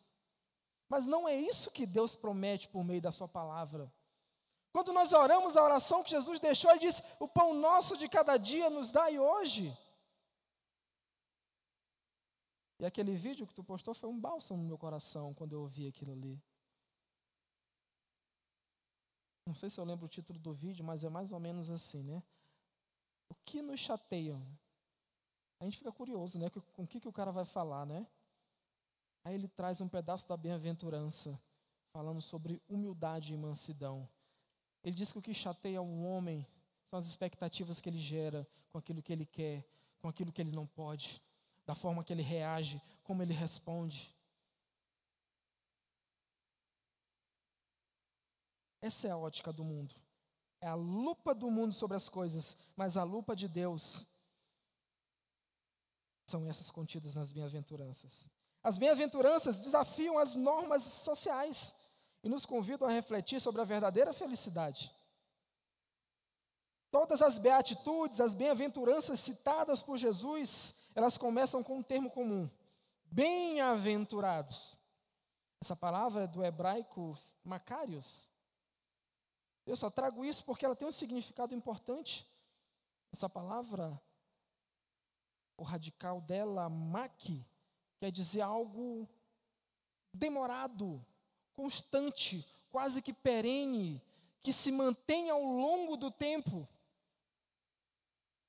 Mas não é isso que Deus promete por meio da sua palavra. Quando nós oramos a oração que Jesus deixou, Ele disse: o pão nosso de cada dia nos dai hoje. E aquele vídeo que tu postou foi um bálsamo no meu coração, quando eu ouvi aquilo ali. Não sei se eu lembro o título do vídeo, mas é mais ou menos assim, né? O que nos chateia? A gente fica curioso, né? Com o que o cara vai falar, né? Aí ele traz um pedaço da bem-aventurança, falando sobre humildade e mansidão. Ele diz que o que chateia um homem são as expectativas que ele gera com aquilo que ele quer, com aquilo que ele não pode, da forma que ele reage, como ele responde. Essa é a ótica do mundo. É a lupa do mundo sobre as coisas, mas a lupa de Deus são essas contidas nas bem-aventuranças. As bem-aventuranças desafiam as normas sociais e nos convidam a refletir sobre a verdadeira felicidade. Todas as beatitudes, as bem-aventuranças citadas por Jesus, elas começam com um termo comum: bem-aventurados. Essa palavra é do hebraico Macarios. Eu só trago isso porque ela tem um significado importante. Essa palavra, o radical dela, maqui, quer dizer algo demorado, constante, quase que perene, que se mantém ao longo do tempo,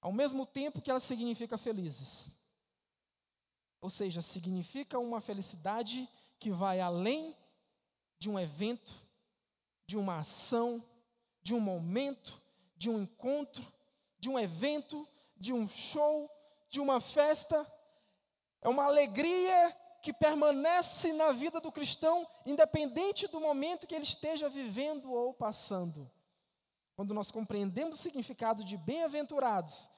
ao mesmo tempo que ela significa felizes. Ou seja, significa uma felicidade que vai além de um evento, de uma ação, de um momento, de um encontro, de um evento, de um show, de uma festa. É uma alegria que permanece na vida do cristão, independente do momento que ele esteja vivendo ou passando. Quando nós compreendemos o significado de bem-aventurados,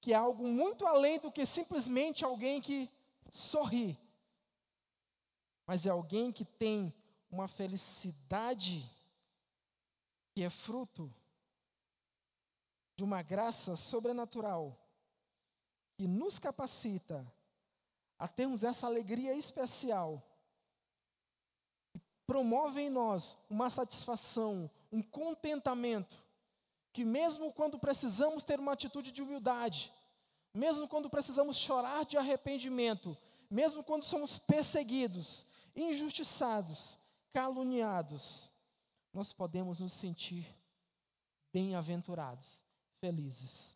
que é algo muito além do que simplesmente alguém que sorri, mas é alguém que tem uma felicidade que é fruto de uma graça sobrenatural, que nos capacita a termos essa alegria especial, que promove em nós uma satisfação, um contentamento, que mesmo quando precisamos ter uma atitude de humildade, mesmo quando precisamos chorar de arrependimento, mesmo quando somos perseguidos, injustiçados, caluniados, nós podemos nos sentir bem-aventurados, felizes.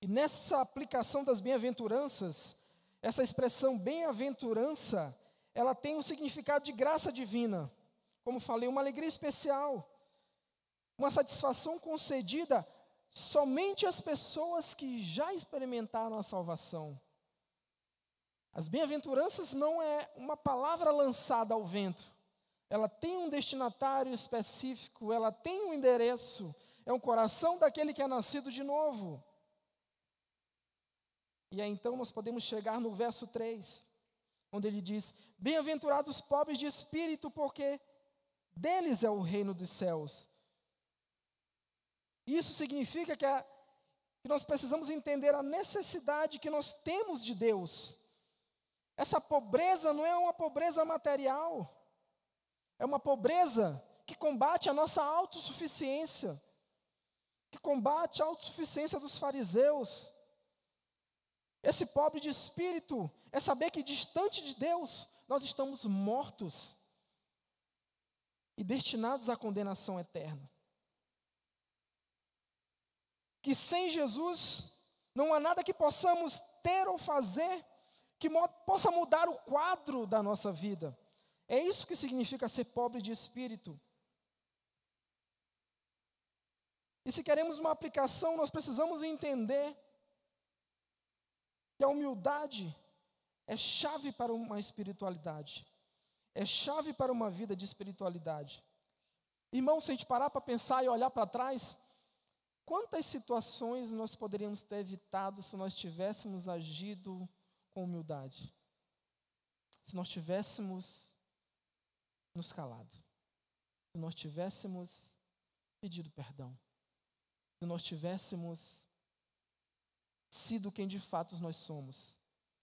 E nessa aplicação das bem-aventuranças, essa expressão bem-aventurança, ela tem um significado de graça divina. Como falei, uma alegria especial, uma satisfação concedida somente às pessoas que já experimentaram a salvação. As bem-aventuranças não é uma palavra lançada ao vento. Ela tem um destinatário específico, ela tem um endereço, é o coração daquele que é nascido de novo. E aí então nós podemos chegar no verso 3, onde ele diz: bem-aventurados os pobres de espírito, porque deles é o reino dos céus. Isso significa que nós precisamos entender a necessidade que nós temos de Deus. Essa pobreza não é uma pobreza material, é uma pobreza que combate a nossa autossuficiência, que combate a autossuficiência dos fariseus. Esse pobre de espírito é saber que distante de Deus nós estamos mortos e destinados à condenação eterna. Que sem Jesus não há nada que possamos ter ou fazer que possa mudar o quadro da nossa vida. É isso que significa ser pobre de espírito. E se queremos uma aplicação, nós precisamos entender que a humildade é chave para uma espiritualidade. É chave para uma vida de espiritualidade. Irmão, se a gente parar para pensar e olhar para trás, quantas situações nós poderíamos ter evitado se nós tivéssemos agido com humildade? Se nós tivéssemos nos calado. Se nós tivéssemos pedido perdão. Se nós tivéssemos sido quem de fato nós somos.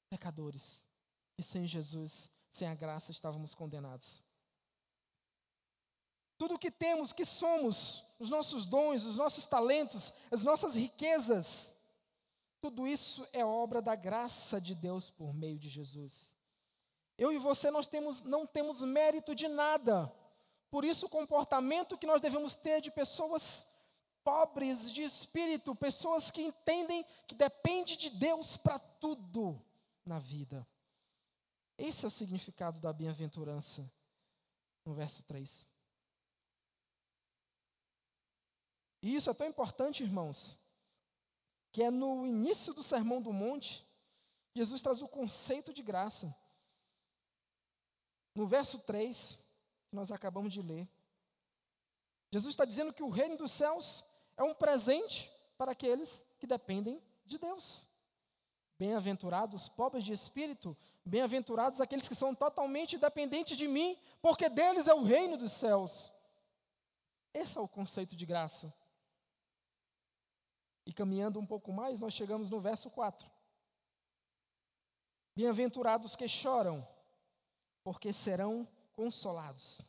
Pecadores. E sem Jesus, sem a graça, estávamos condenados. Tudo o que temos, que somos, os nossos dons, os nossos talentos, as nossas riquezas, tudo isso é obra da graça de Deus por meio de Jesus. Eu e você, não temos mérito de nada. Por isso, o comportamento que nós devemos ter de pessoas pobres de espírito, pessoas que entendem que depende de Deus para tudo na vida. Esse é o significado da bem-aventurança, no verso 3. E isso é tão importante, irmãos, que é no início do Sermão do Monte, Jesus traz o conceito de graça. No verso 3, que nós acabamos de ler, Jesus está dizendo que o reino dos céus é um presente para aqueles que dependem de Deus. Bem-aventurados os pobres de espírito, bem-aventurados aqueles que são totalmente dependentes de mim, porque deles é o reino dos céus. Esse é o conceito de graça. E caminhando um pouco mais, nós chegamos no verso 4. Bem-aventurados que choram, porque serão consolados.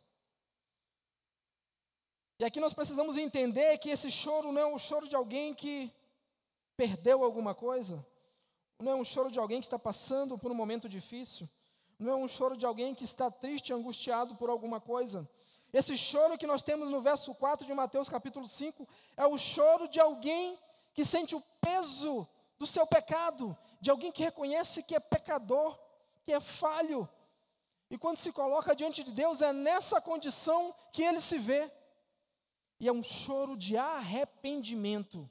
E aqui nós precisamos entender que esse choro não é um choro de alguém que perdeu alguma coisa, não é um choro de alguém que está passando por um momento difícil, não é um choro de alguém que está triste, angustiado por alguma coisa. Esse choro que nós temos no verso 4 de Mateus capítulo 5 é o choro de alguém que sente o peso do seu pecado, de alguém que reconhece que é pecador, que é falho. E quando se coloca diante de Deus, é nessa condição que ele se vê. E é um choro de arrependimento.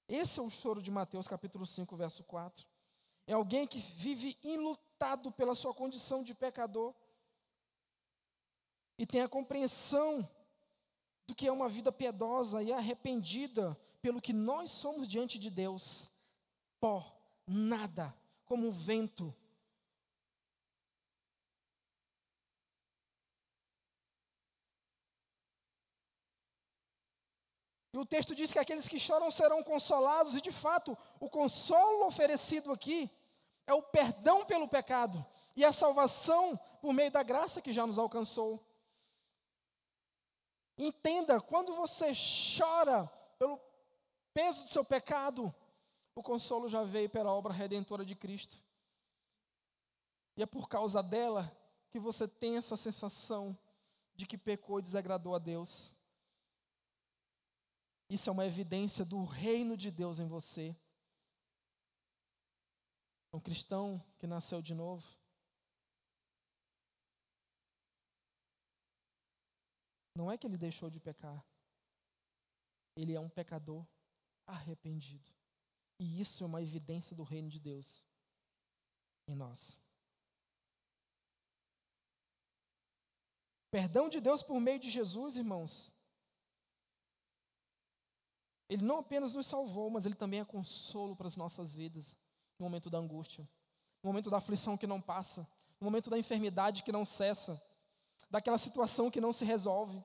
Esse é o choro de Mateus capítulo 5, verso 4. É alguém que vive enlutado pela sua condição de pecador. E tem a compreensão do que é uma vida piedosa e arrependida pelo que nós somos diante de Deus. Pó, nada, como o vento. E o texto diz que aqueles que choram serão consolados, e de fato, o consolo oferecido aqui é o perdão pelo pecado e a salvação por meio da graça que já nos alcançou. Entenda, quando você chora pelo peso do seu pecado, o consolo já veio pela obra redentora de Cristo. E é por causa dela que você tem essa sensação de que pecou e desagradou a Deus. Isso é uma evidência do reino de Deus em você. Um cristão que nasceu de novo. Não é que ele deixou de pecar. Ele é um pecador arrependido. E isso é uma evidência do reino de Deus em nós. Perdão de Deus por meio de Jesus, irmãos. Ele não apenas nos salvou, mas Ele também é consolo para as nossas vidas, no momento da angústia, no momento da aflição que não passa, no momento da enfermidade que não cessa, daquela situação que não se resolve.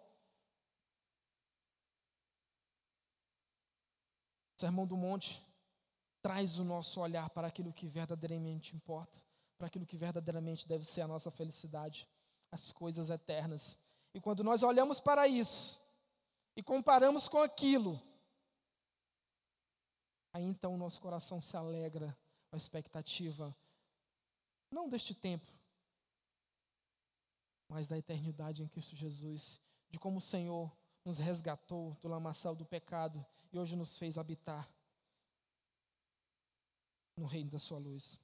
O Sermão do Monte traz o nosso olhar para aquilo que verdadeiramente importa, para aquilo que verdadeiramente deve ser a nossa felicidade, as coisas eternas. E quando nós olhamos para isso e comparamos com aquilo, aí então o nosso coração se alegra com a expectativa, não deste tempo, mas da eternidade em Cristo Jesus, de como o Senhor nos resgatou do lamaçal do pecado e hoje nos fez habitar no reino da sua luz.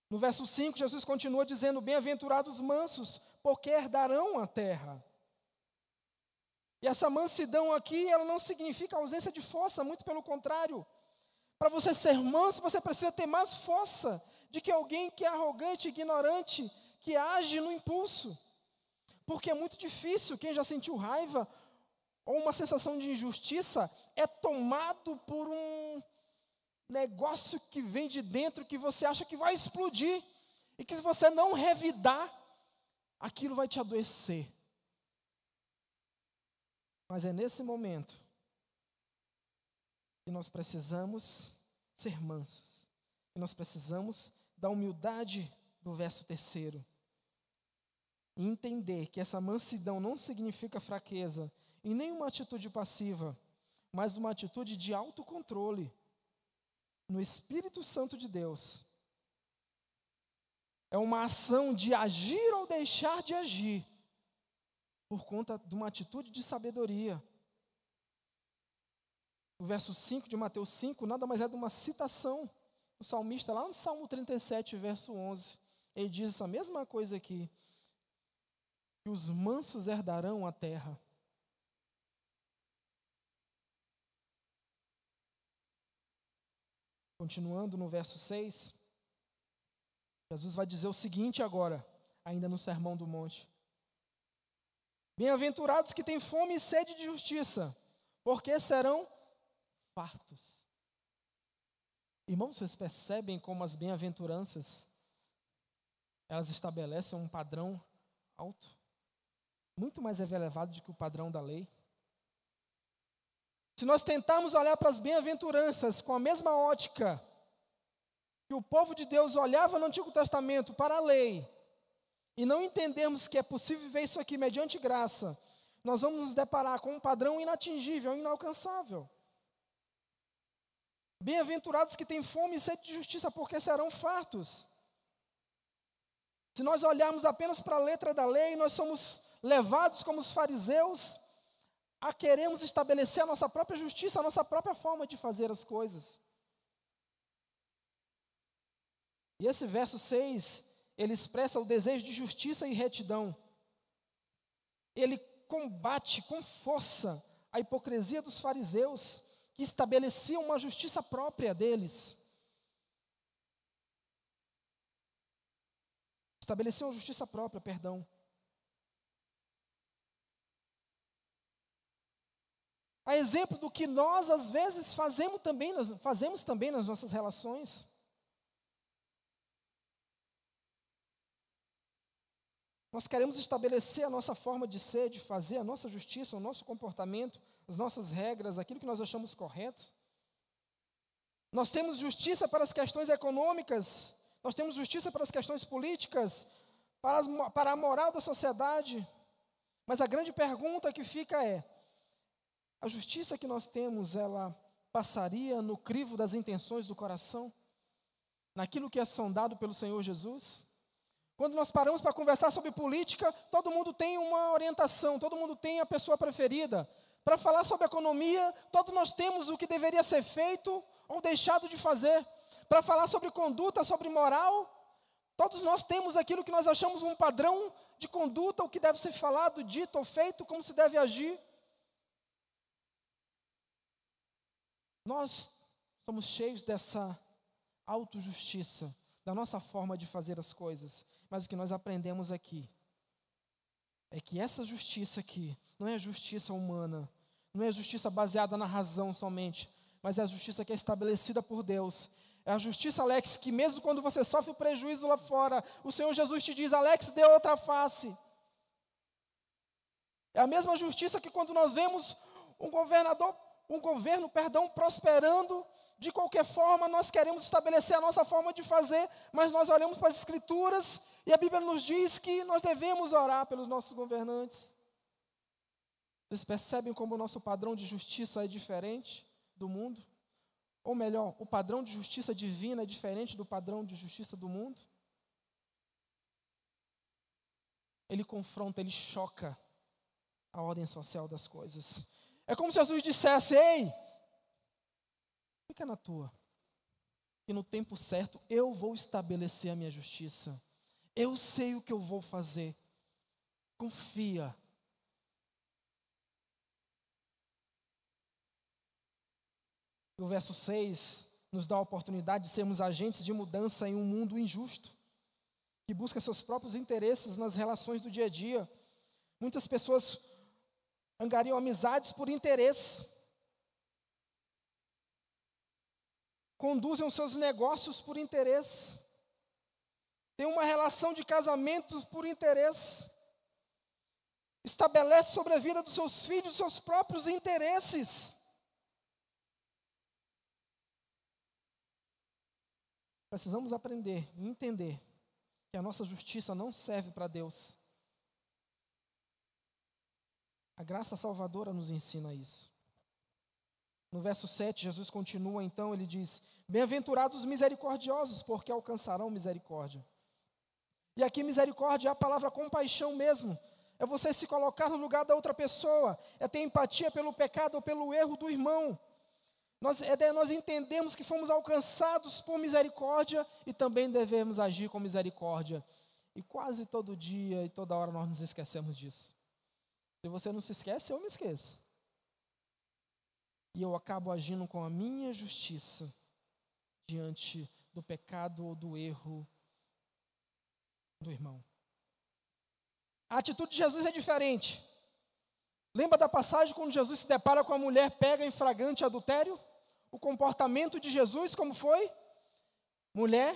No verso 5, Jesus continua dizendo: bem-aventurados os mansos, porque herdarão a terra. E essa mansidão aqui, ela não significa ausência de força, muito pelo contrário. Para você ser manso, você precisa ter mais força de que alguém que é arrogante, ignorante, que age no impulso. Porque é muito difícil, quem já sentiu raiva ou uma sensação de injustiça, é tomado por um negócio que vem de dentro que você acha que vai explodir. E que se você não revidar, aquilo vai te adoecer. Mas é nesse momento que nós precisamos ser mansos. E nós precisamos da humildade do verso 3º. E entender que essa mansidão não significa fraqueza e nem uma atitude passiva, mas uma atitude de autocontrole no Espírito Santo de Deus. É uma ação de agir ou deixar de agir, por conta de uma atitude de sabedoria. O verso 5 de Mateus 5 nada mais é de uma citação do salmista, lá no Salmo 37, verso 11. Ele diz essa mesma coisa aqui, que os mansos herdarão a terra. Continuando no verso 6, Jesus vai dizer o seguinte agora, ainda no Sermão do Monte. Bem-aventurados que têm fome e sede de justiça, porque serão fartos. Irmãos, vocês percebem como as bem-aventuranças, elas estabelecem um padrão alto, muito mais elevado do que o padrão da lei. Se nós tentarmos olhar para as bem-aventuranças com a mesma ótica que o povo de Deus olhava no Antigo Testamento para a lei, e não entendermos que é possível viver isso aqui mediante graça, nós vamos nos deparar com um padrão inatingível, inalcançável. Bem-aventurados que têm fome e sede de justiça, porque serão fartos. Se nós olharmos apenas para a letra da lei, nós somos levados como os fariseus a queremos estabelecer a nossa própria justiça, a nossa própria forma de fazer as coisas. E esse verso 6, ele expressa o desejo de justiça e retidão. Ele combate com força a hipocrisia dos fariseus, que estabeleciam uma justiça própria deles. Estabeleciam uma justiça própria, perdão. A exemplo do que nós, às vezes, fazemos também nas nossas relações. Nós queremos estabelecer a nossa forma de ser, de fazer, a nossa justiça, o nosso comportamento, as nossas regras, aquilo que nós achamos correto. Nós temos justiça para as questões econômicas, nós temos justiça para as questões políticas, para a moral da sociedade. Mas a grande pergunta que fica é: a justiça que nós temos, ela passaria no crivo das intenções do coração? Naquilo que é sondado pelo Senhor Jesus? Quando nós paramos para conversar sobre política, todo mundo tem uma orientação, todo mundo tem a pessoa preferida. Para falar sobre economia, todos nós temos o que deveria ser feito ou deixado de fazer. Para falar sobre conduta, sobre moral, todos nós temos aquilo que nós achamos um padrão de conduta, o que deve ser falado, dito ou feito, como se deve agir. Nós somos cheios dessa autojustiça, da nossa forma de fazer as coisas. Mas o que nós aprendemos aqui é que essa justiça aqui não é justiça humana, não é justiça baseada na razão somente, mas é a justiça que é estabelecida por Deus. É a justiça, Alex, que mesmo quando você sofre prejuízo lá fora, o Senhor Jesus te diz: Alex, dê outra face. É a mesma justiça que quando nós vemos um governo prosperando, de qualquer forma nós queremos estabelecer a nossa forma de fazer, mas nós olhamos para as Escrituras e a Bíblia nos diz que nós devemos orar pelos nossos governantes. Vocês percebem como o nosso padrão de justiça é diferente do mundo? Ou melhor, o padrão de justiça divina é diferente do padrão de justiça do mundo? Ele confronta, ele choca a ordem social das coisas. É como se Jesus dissesse: ei, fica na tua, que no tempo certo eu vou estabelecer a minha justiça. Eu sei o que eu vou fazer. Confia. E o verso 6 nos dá a oportunidade de sermos agentes de mudança em um mundo injusto, que busca seus próprios interesses nas relações do dia a dia. Muitas pessoas angariam amizades por interesse, conduzem os seus negócios por interesse, têm uma relação de casamento por interesse, estabelece sobre a vida dos seus filhos seus próprios interesses. Precisamos aprender e entender que a nossa justiça não serve para Deus. A graça salvadora nos ensina isso. No verso 7, Jesus continua então, ele diz: bem-aventurados os misericordiosos, porque alcançarão misericórdia. E aqui misericórdia é a palavra compaixão mesmo. É você se colocar no lugar da outra pessoa, é ter empatia pelo pecado ou pelo erro do irmão. Nós entendemos que fomos alcançados por misericórdia e também devemos agir com misericórdia. E quase todo dia e toda hora nós nos esquecemos disso. Se você não se esquece, eu me esqueço. E eu acabo agindo com a minha justiça diante do pecado ou do erro do irmão. A atitude de Jesus é diferente. Lembra da passagem quando Jesus se depara com a mulher pega em flagrante adultério? O comportamento de Jesus, como foi? Mulher,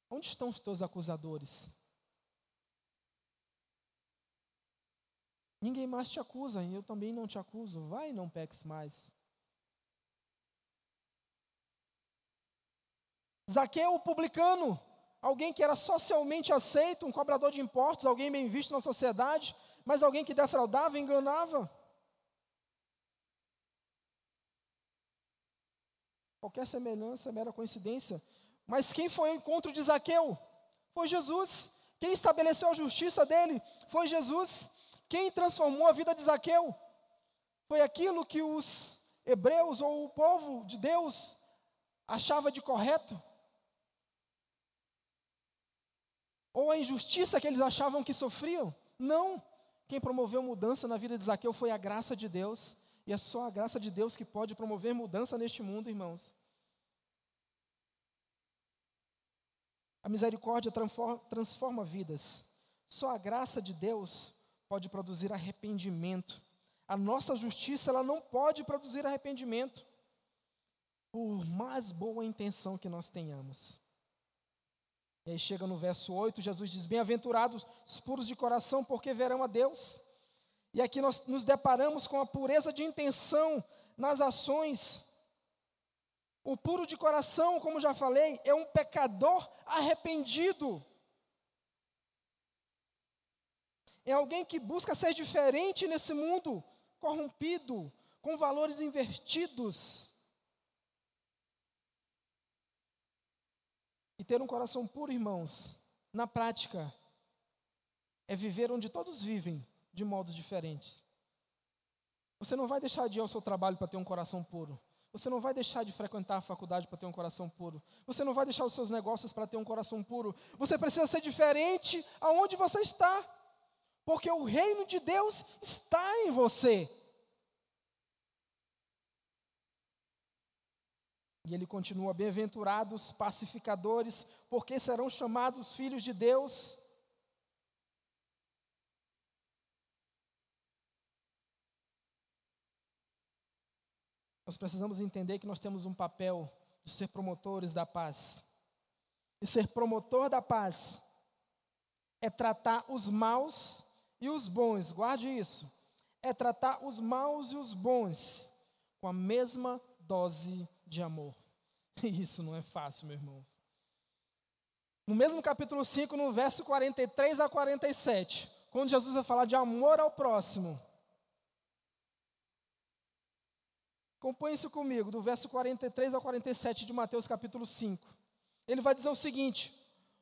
onde estão os teus acusadores? Ninguém mais te acusa, e eu também não te acuso. Vai e não peques mais. Zaqueu, o publicano, alguém que era socialmente aceito, um cobrador de impostos, alguém bem visto na sociedade, mas alguém que defraudava, enganava. Qualquer semelhança é mera coincidência. Mas quem foi ao encontro de Zaqueu? Foi Jesus. Quem estabeleceu a justiça dele? Foi Jesus. Quem transformou a vida de Zaqueu? Foi aquilo que os hebreus ou o povo de Deus achava de correto? Ou a injustiça que eles achavam que sofriam? Não. Quem promoveu mudança na vida de Zaqueu foi a graça de Deus. E é só a graça de Deus que pode promover mudança neste mundo, irmãos. A misericórdia transforma vidas. Só a graça de Deus pode produzir arrependimento. A nossa justiça, ela não pode produzir arrependimento, por mais boa intenção que nós tenhamos. E aí chega no verso 8, Jesus diz: bem-aventurados os puros de coração, porque verão a Deus. E aqui nós nos deparamos com a pureza de intenção nas ações. O puro de coração, como já falei, é um pecador arrependido. É alguém que busca ser diferente nesse mundo corrompido, com valores invertidos. E ter um coração puro, irmãos, na prática, é viver onde todos vivem, de modos diferentes. Você não vai deixar de ir ao seu trabalho para ter um coração puro. Você não vai deixar de frequentar a faculdade para ter um coração puro. Você não vai deixar os seus negócios para ter um coração puro. Você precisa ser diferente aonde você está. Porque o reino de Deus está em você. E ele continua: bem-aventurados pacificadores, porque serão chamados filhos de Deus. Nós precisamos entender que nós temos um papel de ser promotores da paz. E ser promotor da paz é tratar os maus e os bons, guarde isso. É tratar os maus e os bons com a mesma dose de amor. E isso não é fácil, meus irmãos. No mesmo capítulo 5, no verso 43 a 47, quando Jesus vai falar de amor ao próximo, acompanhe isso comigo, do verso 43 ao 47 de Mateus capítulo 5. Ele vai dizer o seguinte: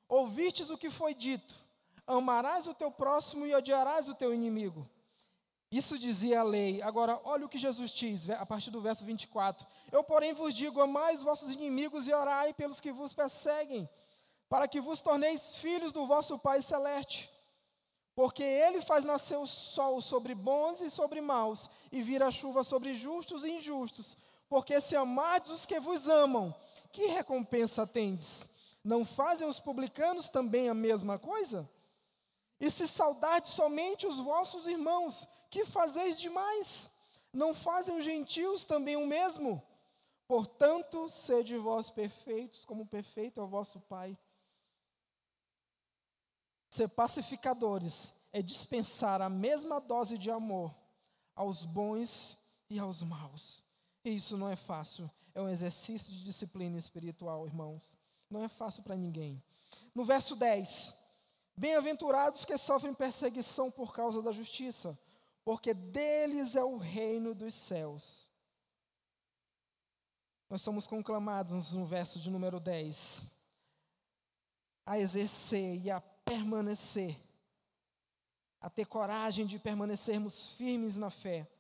ouvistes o que foi dito, amarás o teu próximo e odiarás o teu inimigo. Isso dizia a lei. Agora, olha o que Jesus diz, a partir do verso 24. Eu, porém, vos digo, amai os vossos inimigos e orai pelos que vos perseguem, para que vos torneis filhos do vosso Pai Celeste. Porque ele faz nascer o sol sobre bons e sobre maus, e vira a chuva sobre justos e injustos. Porque se amardes os que vos amam, que recompensa tendes? Não fazem os publicanos também a mesma coisa? E se saudardes somente os vossos irmãos, que fazeis demais? Não fazem os gentios também o mesmo? Portanto, sede vós perfeitos, como perfeito é o vosso Pai. Ser pacificadores é dispensar a mesma dose de amor aos bons e aos maus. E isso não é fácil, é um exercício de disciplina espiritual, irmãos. Não é fácil para ninguém. No verso 10, bem-aventurados que sofrem perseguição por causa da justiça, porque deles é o reino dos céus. Nós somos conclamados no verso de número 10, a exercer e a permanecer, a ter coragem de permanecermos firmes na fé.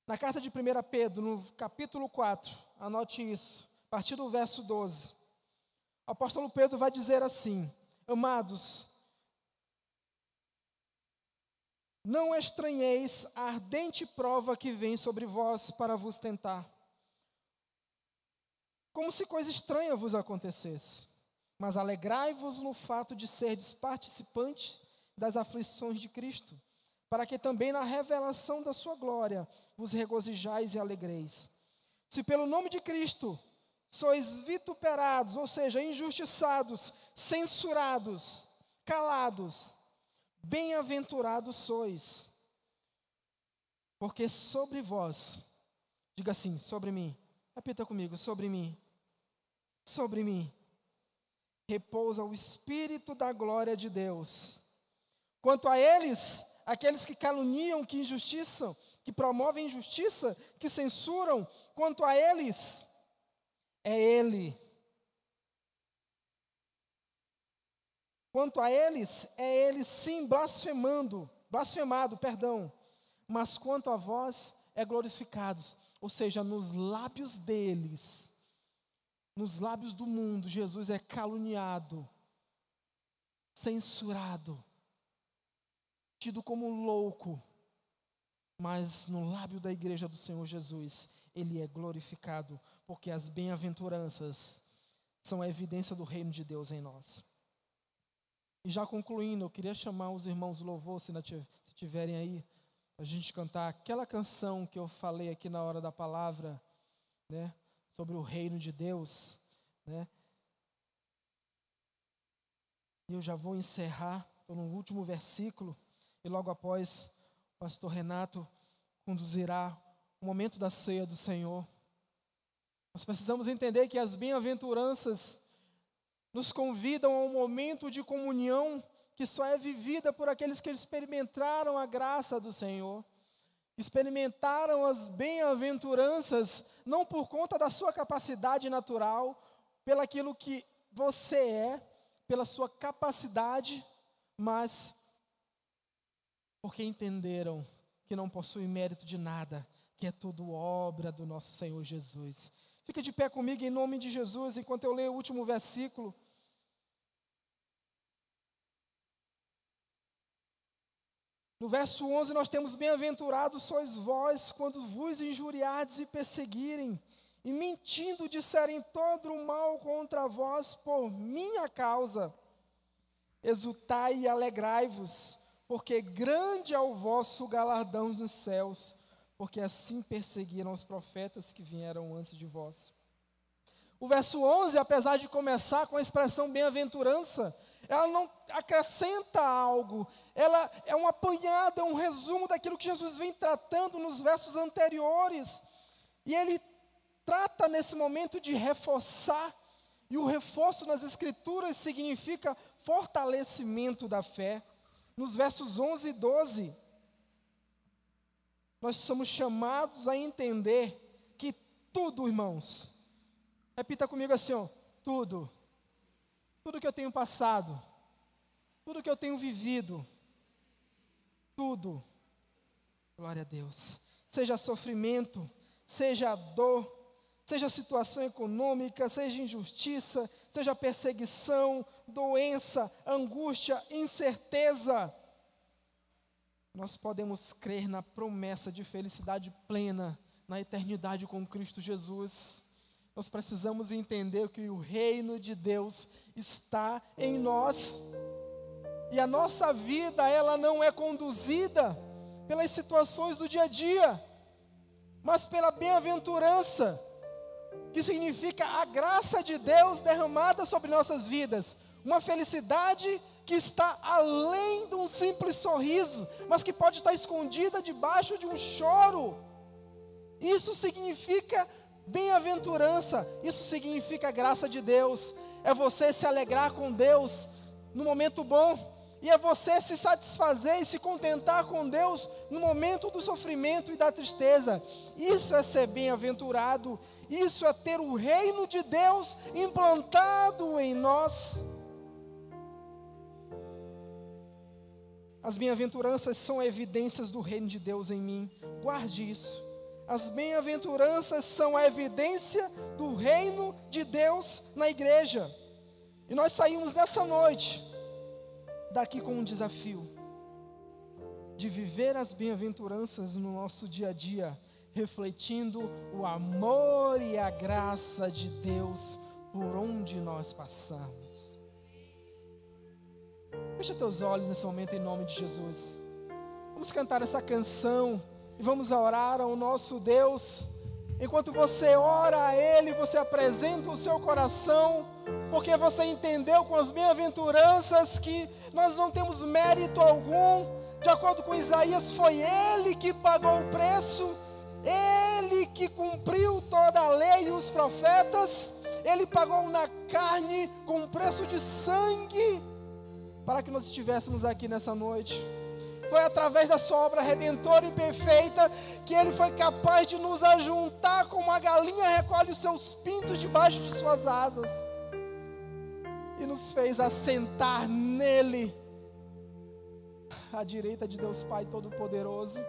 Na carta de 1 Pedro, no capítulo 4, anote isso, a partir do verso 12, o apóstolo Pedro vai dizer assim: amados, não estranheis a ardente prova que vem sobre vós para vos tentar, como se coisa estranha vos acontecesse. Mas alegrai-vos no fato de serdes participantes das aflições de Cristo, para que também na revelação da sua glória vos regozijais e alegreis. Se pelo nome de Cristo sois vituperados, ou seja, injustiçados, censurados, calados, bem-aventurados sois, porque sobre vós, diga assim, sobre mim, repita comigo, sobre mim, repousa o Espírito da glória de Deus. Quanto a eles, aqueles que caluniam, que injustiçam, que promovem injustiça, que censuram, quanto a eles, é Ele. Quanto a eles, é Ele sim blasfemado, mas quanto a vós, é glorificados. Ou seja, nos lábios deles, nos lábios do mundo, Jesus é caluniado, censurado, tido como louco, mas no lábio da igreja do Senhor Jesus, Ele é glorificado, porque as bem-aventuranças são a evidência do reino de Deus em nós. E já concluindo, eu queria chamar os irmãos do louvor, se tiverem aí, a gente cantar aquela canção que eu falei aqui na hora da palavra, né, sobre o reino de Deus, né? E eu já vou encerrar, estou no último versículo, e logo após o pastor Renato conduzirá o momento da ceia do Senhor. Nós precisamos entender que as bem-aventuranças nos convidam a um momento de comunhão que só é vivida por aqueles que experimentaram a graça do Senhor, experimentaram as bem-aventuranças não por conta da sua capacidade natural, pelaquilo que você é, pela sua capacidade, mas porque entenderam que não possuem mérito de nada, que é tudo obra do nosso Senhor Jesus. Fica de pé comigo em nome de Jesus, enquanto eu leio o último versículo. No verso 11 nós temos: bem-aventurados sois vós quando vos injuriardes e perseguirem, e mentindo disserem todo o mal contra vós por minha causa. Exultai e alegrai-vos, porque grande é o vosso galardão nos céus, porque assim perseguiram os profetas que vieram antes de vós. O verso 11, apesar de começar com a expressão bem-aventurança, ela não acrescenta algo, ela é um apanhado, é um resumo daquilo que Jesus vem tratando nos versos anteriores. E ele trata nesse momento de reforçar, e o reforço nas Escrituras significa fortalecimento da fé. Nos versos 11 e 12, nós somos chamados a entender que tudo, irmãos, repita comigo assim, ó, tudo que eu tenho passado, tudo que eu tenho vivido, tudo, glória a Deus, seja sofrimento, seja dor, seja situação econômica, seja injustiça, seja perseguição, doença, angústia, incerteza, nós podemos crer na promessa de felicidade plena na eternidade com Cristo Jesus. Nós precisamos entender que o reino de Deus está em nós. E a nossa vida, ela não é conduzida pelas situações do dia a dia, mas pela bem-aventurança, que significa a graça de Deus derramada sobre nossas vidas. Uma felicidade que está além de um simples sorriso, mas que pode estar escondida debaixo de um choro. Isso significa bem-aventurança, isso significa a graça de Deus. É você se alegrar com Deus no momento bom, e é você se satisfazer e se contentar com Deus no momento do sofrimento e da tristeza. Isso é ser bem-aventurado, isso é ter o reino de Deus implantado em nós. As bem-aventuranças são evidências do reino de Deus em mim. Guarde isso. As bem-aventuranças são a evidência do reino de Deus na igreja. E nós saímos nessa noite daqui com um desafio de viver as bem-aventuranças no nosso dia a dia, refletindo o amor e a graça de Deus por onde nós passamos. Fecha teus olhos nesse momento em nome de Jesus. Vamos cantar essa canção e vamos orar ao nosso Deus. Enquanto você ora a Ele, você apresenta o seu coração, porque você entendeu com as bem-aventuranças que nós não temos mérito algum. De acordo com Isaías, foi Ele que pagou o preço, Ele que cumpriu toda a lei e os profetas, Ele pagou na carne com preço de sangue, para que nós estivéssemos aqui nessa noite. Foi através da sua obra redentora e perfeita que Ele foi capaz de nos ajuntar como a galinha recolhe os seus pintos debaixo de suas asas, e nos fez assentar nele, à direita de Deus Pai Todo-Poderoso.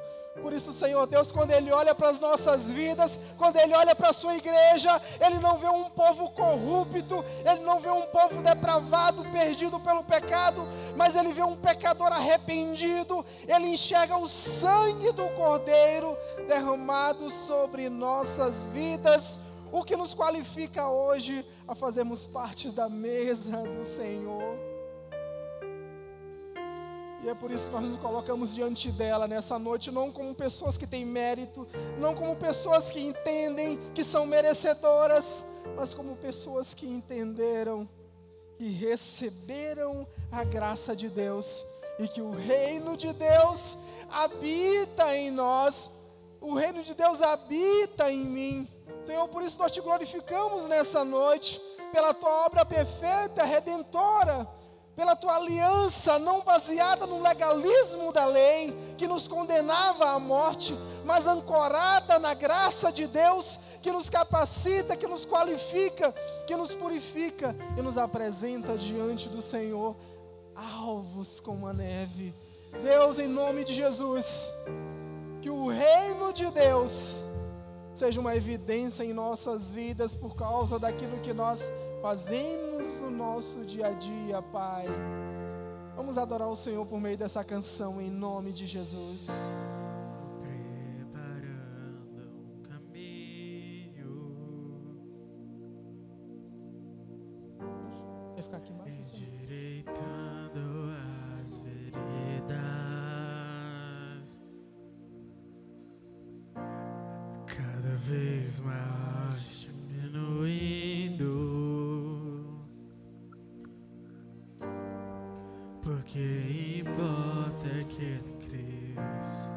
Por isso, Senhor Deus, quando Ele olha para as nossas vidas, quando Ele olha para a sua igreja, Ele não vê um povo corrupto, Ele não vê um povo depravado, perdido pelo pecado, mas Ele vê um pecador arrependido. Ele enxerga o sangue do Cordeiro derramado sobre nossas vidas, o que nos qualifica hoje a fazermos parte da mesa do Senhor. E é por isso que nós nos colocamos diante dela nessa noite, não como pessoas que têm mérito, não como pessoas que entendem que são merecedoras, mas como pessoas que entenderam e receberam a graça de Deus, e que o reino de Deus habita em nós, o reino de Deus habita em mim. Senhor, por isso nós te glorificamos nessa noite, pela tua obra perfeita, redentora, pela tua aliança não baseada no legalismo da lei, que nos condenava à morte, mas ancorada na graça de Deus, que nos capacita, que nos qualifica, que nos purifica e nos apresenta diante do Senhor, alvos como a neve. Deus, em nome de Jesus, que o reino de Deus seja uma evidência em nossas vidas por causa daquilo que nós fazemos no nosso dia a dia, Pai. Vamos adorar o Senhor por meio dessa canção, em nome de Jesus. Preparando um caminho, Quer ficar aqui mais? endireitando as veredas, cada vez mais diminuindo. Porque importa que ele cresça,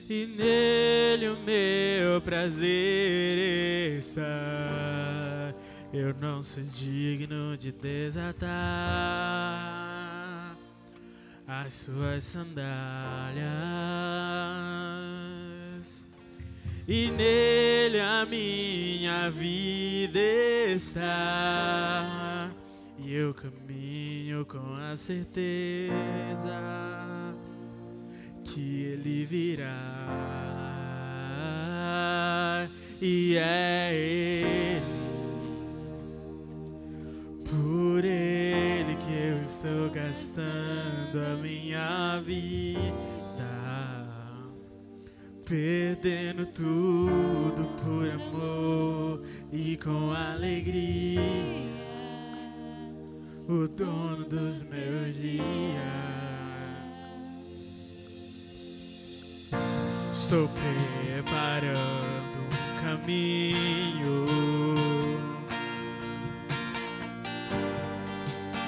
e nele o meu prazer está. Eu não sou digno de desatar as suas sandálias, e nele a minha vida está. E eu caminho com a certeza que Ele virá e é Ele, por Ele que eu estou gastando a minha vida, perdendo tudo por amor e com alegria, o dono dos meus dias. Estou preparando um caminho,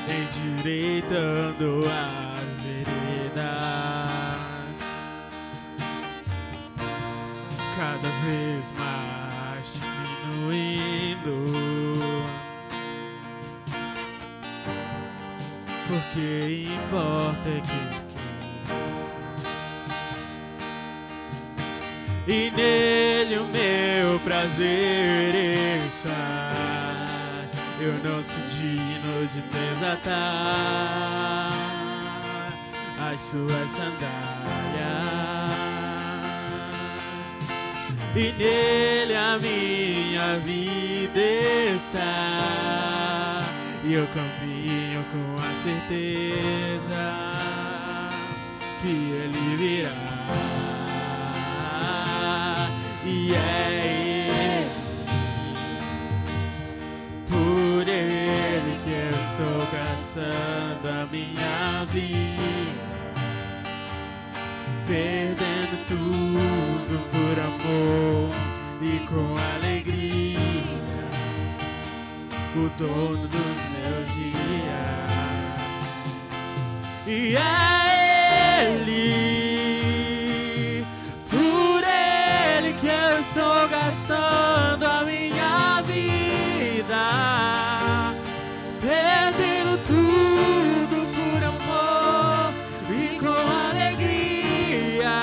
endireitando as veredas, cada vez mais diminuindo, porque importa é que e nele o meu prazer está. Eu não sou digno de desatar as suas sandálias, e nele a minha vida está, e eu caminho com a certeza que Ele virá. E é Ele, por Ele que eu estou gastando a minha vida, perdendo tudo por amor e com alegria, o dono dos meus dias. E é Ele, estou gastando a minha vida, perdendo tudo por amor e com alegria,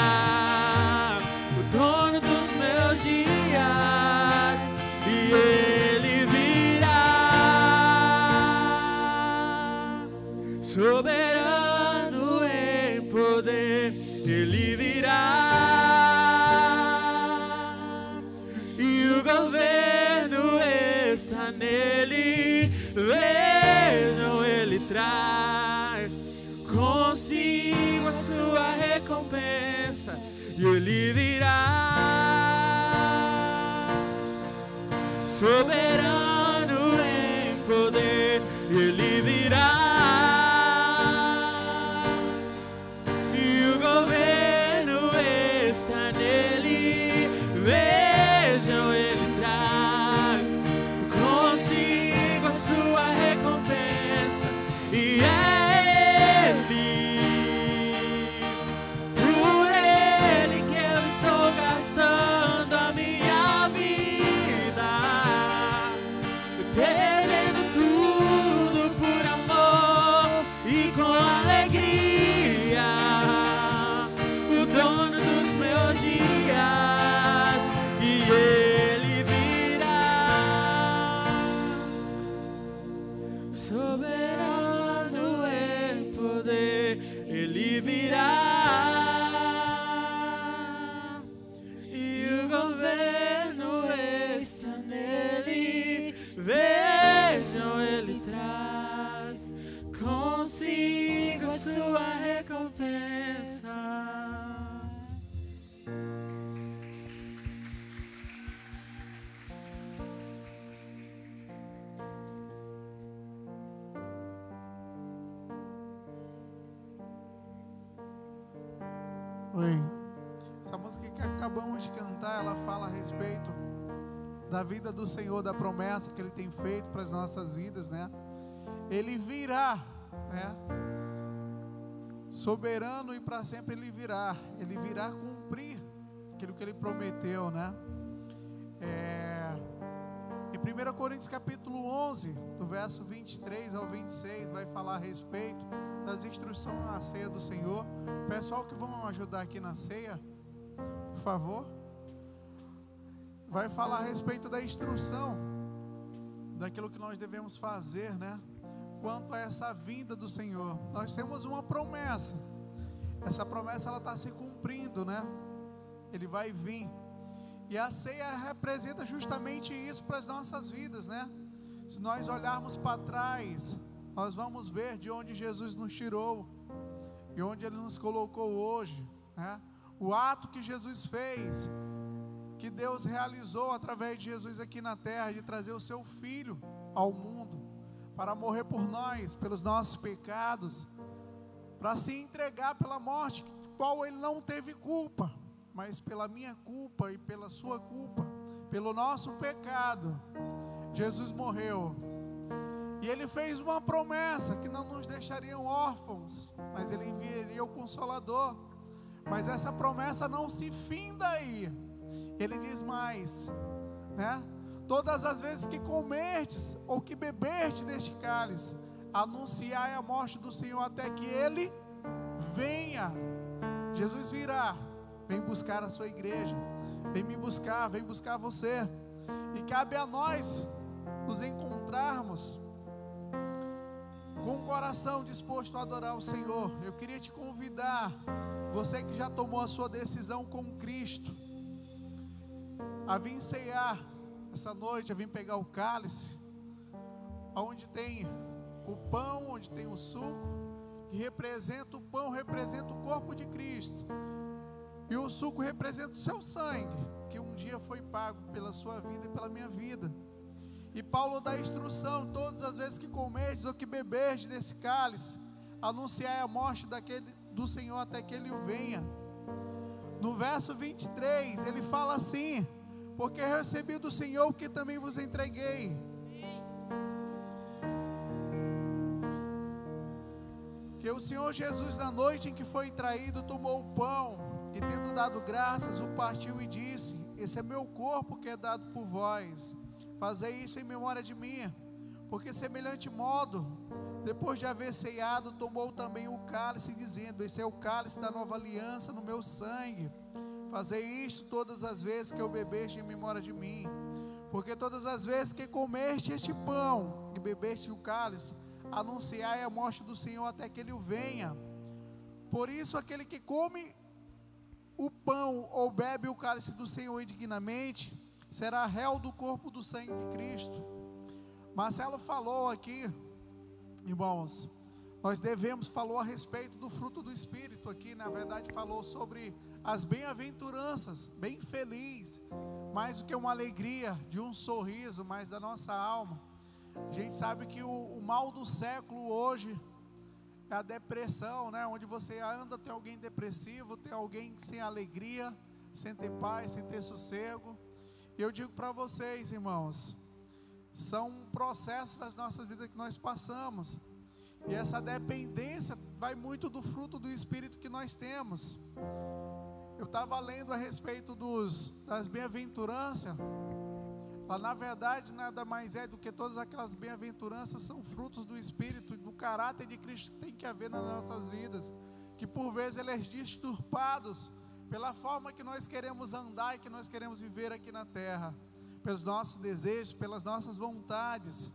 o dono dos meus dias, e Ele virá, soberano em poder, Ele virá. O governo está nele, vejam, Ele traz consigo a sua recompensa, e Ele virá, soberano em poder, Ele virá, e o governo está nele, vejam, Ele traz consigo a sua recompensa, e é Ele, por Ele que eu estou gastando a minha vida, perdendo tudo por amor e com alegria, o dono dos meus dias, e Ele virá, soberano em poder, Ele virá, e o governo está nele, vejam, Ele traz consigo a sua recompensa. Oi. Essa música que acabamos de cantar, ela fala a respeito da vida do Senhor, da promessa que Ele tem feito para as nossas vidas, né? Ele virá, né? Soberano e para sempre Ele virá cumprir aquilo que Ele prometeu, né? Em 1 Coríntios capítulo 11, do verso 23 ao 26, vai falar a respeito das instruções na ceia do Senhor. Pessoal que vão ajudar aqui na ceia, por favor, vai falar a respeito da instrução, daquilo que nós devemos fazer, né? Quanto a essa vinda do Senhor. Nós temos uma promessa, essa promessa ela está se cumprindo, né? Ele vai vir, E a ceia representa justamente isso para as nossas vidas, né? Se nós olharmos para trás, nós vamos ver de onde Jesus nos tirou e onde Ele nos colocou hoje, né? O ato que Jesus fez, que Deus realizou através de Jesus aqui na terra, de trazer o seu Filho ao mundo, para morrer por nós, pelos nossos pecados, para se entregar pela morte, qual Ele não teve culpa, mas pela minha culpa e pela sua culpa, pelo nosso pecado, Jesus morreu. E Ele fez uma promessa, que não nos deixariam órfãos, mas Ele enviaria o Consolador. Mas essa promessa não se finda aí. Ele diz mais, né? Todas as vezes que comerdes ou que beberdes deste cálice, anunciai a morte do Senhor até que Ele venha. Jesus virá, vem buscar a sua igreja, vem me buscar, vem buscar você. E cabe a nós nos encontrarmos com o coração disposto a adorar o Senhor. Eu queria te convidar, você que já tomou a sua decisão com Cristo, a vir ceiar essa noite, a vir pegar o cálice, onde tem o pão, onde tem o suco, que representa o pão, representa o corpo de Cristo, e o suco representa o seu sangue, que um dia foi pago pela sua vida e pela minha vida. E Paulo dá instrução: todas as vezes que comerdes ou que beberdes desse cálice, anunciai a morte do Senhor até que Ele venha. No verso 23, ele fala assim: porque recebi do Senhor o que também vos entreguei. Que o Senhor Jesus, na noite em que foi traído, tomou o pão e, tendo dado graças, o partiu e disse: esse é meu corpo que é dado por vós, fazei isso em memória de mim. Porque semelhante modo, depois de haver ceado, tomou também o cálice, dizendo: esse é o cálice da nova aliança no meu sangue, fazei isto todas as vezes que eu bebeste em memória de mim. Porque todas as vezes que comeste este pão e bebeste o cálice, anunciai a morte do Senhor até que Ele venha. Por isso aquele que come o pão ou bebe o cálice do Senhor indignamente, será réu do corpo do sangue de Cristo. Marcelo falou aqui, irmãos, falou a respeito do fruto do Espírito aqui, na verdade falou sobre as bem-aventuranças, bem feliz, mais do que uma alegria, de um sorriso, mais da nossa alma. A gente sabe que o mal do século hoje é a depressão, né? Onde você anda, tem alguém depressivo, tem alguém sem alegria, sem ter paz, sem ter sossego. E eu digo para vocês, irmãos, são processos das nossas vidas que nós passamos. E essa dependência vai muito do fruto do Espírito que nós temos. Eu estava lendo a respeito das bem-aventuranças. Na verdade, nada mais é do que todas aquelas bem-aventuranças são frutos do Espírito, do caráter de Cristo que tem que haver nas nossas vidas, que por vezes eles são disturbados pela forma que nós queremos andar e que nós queremos viver aqui na terra, pelos nossos desejos, pelas nossas vontades.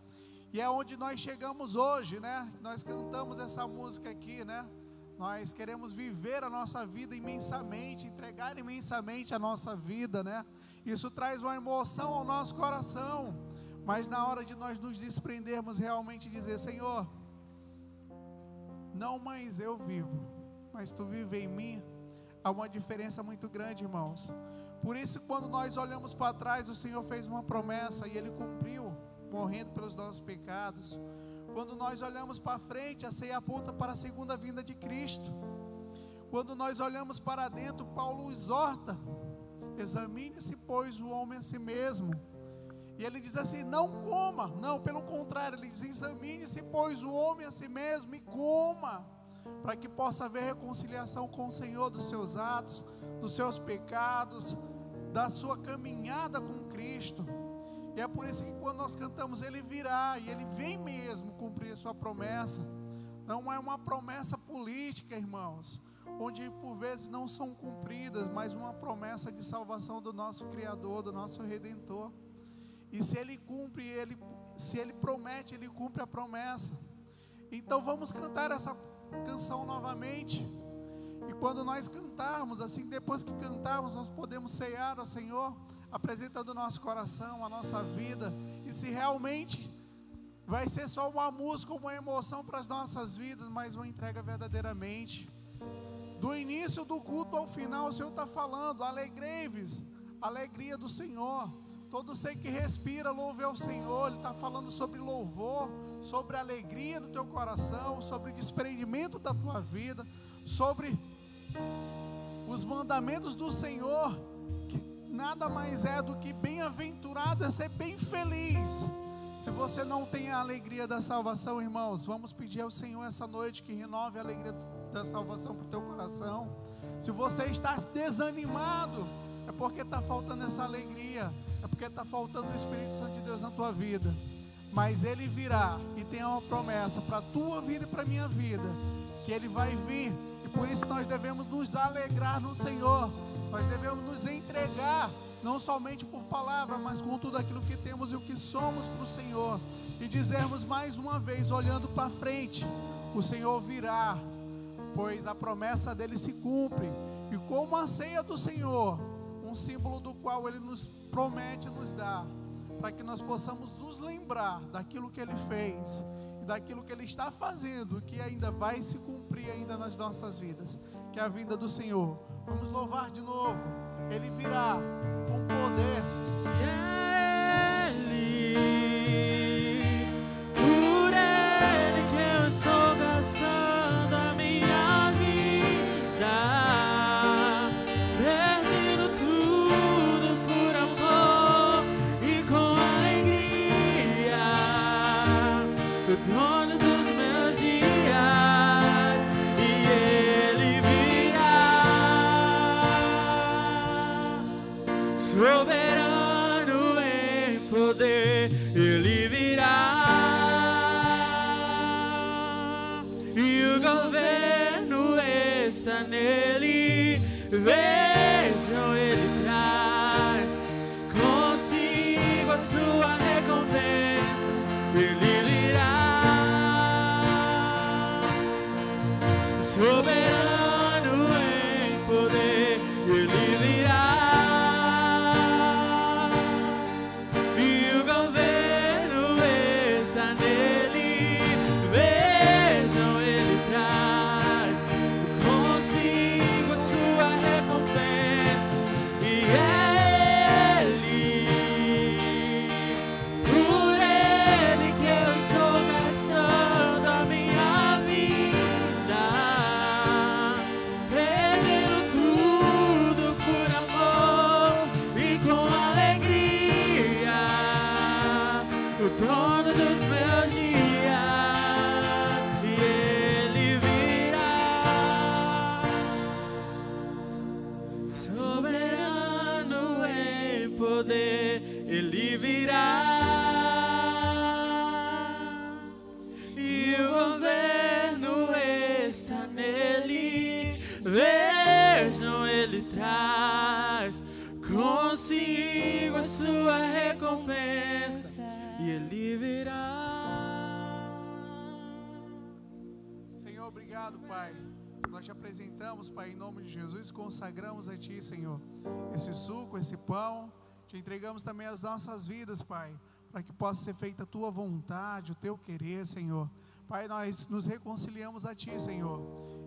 E é onde nós chegamos hoje, né? Nós cantamos essa música aqui, né? Nós queremos viver a nossa vida imensamente, entregar imensamente a nossa vida, né? Isso traz uma emoção ao nosso coração, mas na hora de nós nos desprendermos realmente e dizer: Senhor, não mais eu vivo, mas Tu vive em mim, há uma diferença muito grande, irmãos. Por isso, quando nós olhamos para trás, o Senhor fez uma promessa e Ele cumpriu, morrendo pelos nossos pecados. Quando nós olhamos para frente, a ceia aponta para a segunda vinda de Cristo. Quando nós olhamos para dentro, Paulo exorta: examine-se, pois, o homem a si mesmo. E ele diz assim: não coma, não, pelo contrário, ele diz: examine-se, pois, o homem a si mesmo e coma, para que possa haver reconciliação com o Senhor dos seus atos, dos seus pecados, da sua caminhada com Cristo. E é por isso que quando nós cantamos, Ele virá, e Ele vem mesmo cumprir a sua promessa. Não é uma promessa política, irmãos, onde por vezes não são cumpridas, mas uma promessa de salvação do nosso Criador, do nosso Redentor. E se Ele cumpre, se Ele promete, Ele cumpre a promessa. Então vamos cantar essa canção novamente. E quando nós cantarmos, assim, depois que cantarmos, nós podemos cear ao Senhor, apresentando o nosso coração, a nossa vida, e se realmente vai ser só uma música, uma emoção para as nossas vidas, mas uma entrega verdadeiramente. Do início do culto ao final, o Senhor está falando: alegrei-vos, alegria do Senhor. Todo ser que respira, louve ao Senhor. Ele está falando sobre louvor, sobre a alegria do teu coração, sobre o desprendimento da tua vida, sobre os mandamentos do Senhor, que nada mais é do que bem-aventurado, é ser bem feliz. Se você não tem a alegria da salvação, irmãos, vamos pedir ao Senhor essa noite que renove a alegria da salvação para o teu coração. Se você está desanimado, é porque está faltando essa alegria, é porque está faltando o Espírito Santo de Deus na tua vida. Mas Ele virá e tem uma promessa para a tua vida e para a minha vida, que Ele vai vir, e por isso nós devemos nos alegrar no Senhor. Nós devemos nos entregar, não somente por palavra, mas com tudo aquilo que temos e o que somos para o Senhor, e dizermos mais uma vez, olhando para frente: o Senhor virá, pois a promessa dele se cumpre. E como a ceia do Senhor, um símbolo do qual Ele nos promete nos dar, para que nós possamos nos lembrar daquilo que Ele fez e daquilo que Ele está fazendo, que ainda vai se cumprir ainda nas nossas vidas, que é a vinda do Senhor. Vamos louvar de novo. Ele virá com poder. Por Ele que eu estou gastando a minha vida, perdendo tudo por amor e com alegria, o dono dos meus dias, e Ele virá, soberano em poder, Ele virá, e o governo está nele. Vejam, Ele traz consigo a sua recompensa, Ele virá, soberano em poder, Ele virá, e o governo está nele. Vejam, Ele traz consigo a sua recompensa, e é Ele, por Ele que eu estou gastando a minha vida, perdendo tudo por amor e com alegria, o dono dos meus dias, e Ele virá, soberano em poder, Ele virá, e o governo está nele. Vejam, Ele traz consigo a sua recompensa, e Ele virá. Senhor, obrigado, Pai. Nós te apresentamos, Pai, em nome de Jesus, consagramos a Ti, Senhor, esse suco, esse pão. Te entregamos também as nossas vidas, Pai, para que possa ser feita a Tua vontade, o Teu querer, Senhor. Pai, nós nos reconciliamos a Ti, Senhor,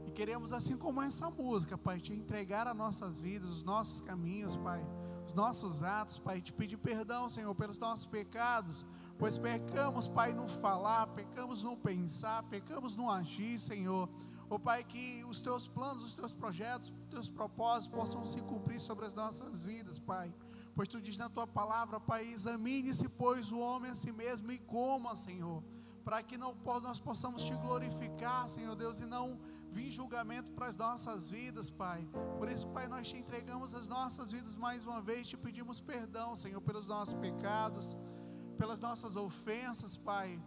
e queremos, assim como essa música, Pai, Te entregar as nossas vidas, os nossos caminhos, Pai, os nossos atos, Pai, Te pedir perdão, Senhor, pelos nossos pecados, pois pecamos, Pai, no falar, pecamos no pensar, pecamos no agir, Senhor. Ó Pai, que os Teus planos, os Teus projetos, os Teus propósitos possam se cumprir sobre as nossas vidas, Pai. Pois Tu diz na Tua palavra, Pai, examine-se, pois, o homem a si mesmo e coma, Senhor, para que nós possamos Te glorificar, Senhor Deus, e não vir julgamento para as nossas vidas, Pai. Por isso, Pai, nós Te entregamos as nossas vidas mais uma vez, Te pedimos perdão, Senhor, pelos nossos pecados, pelas nossas ofensas, Pai,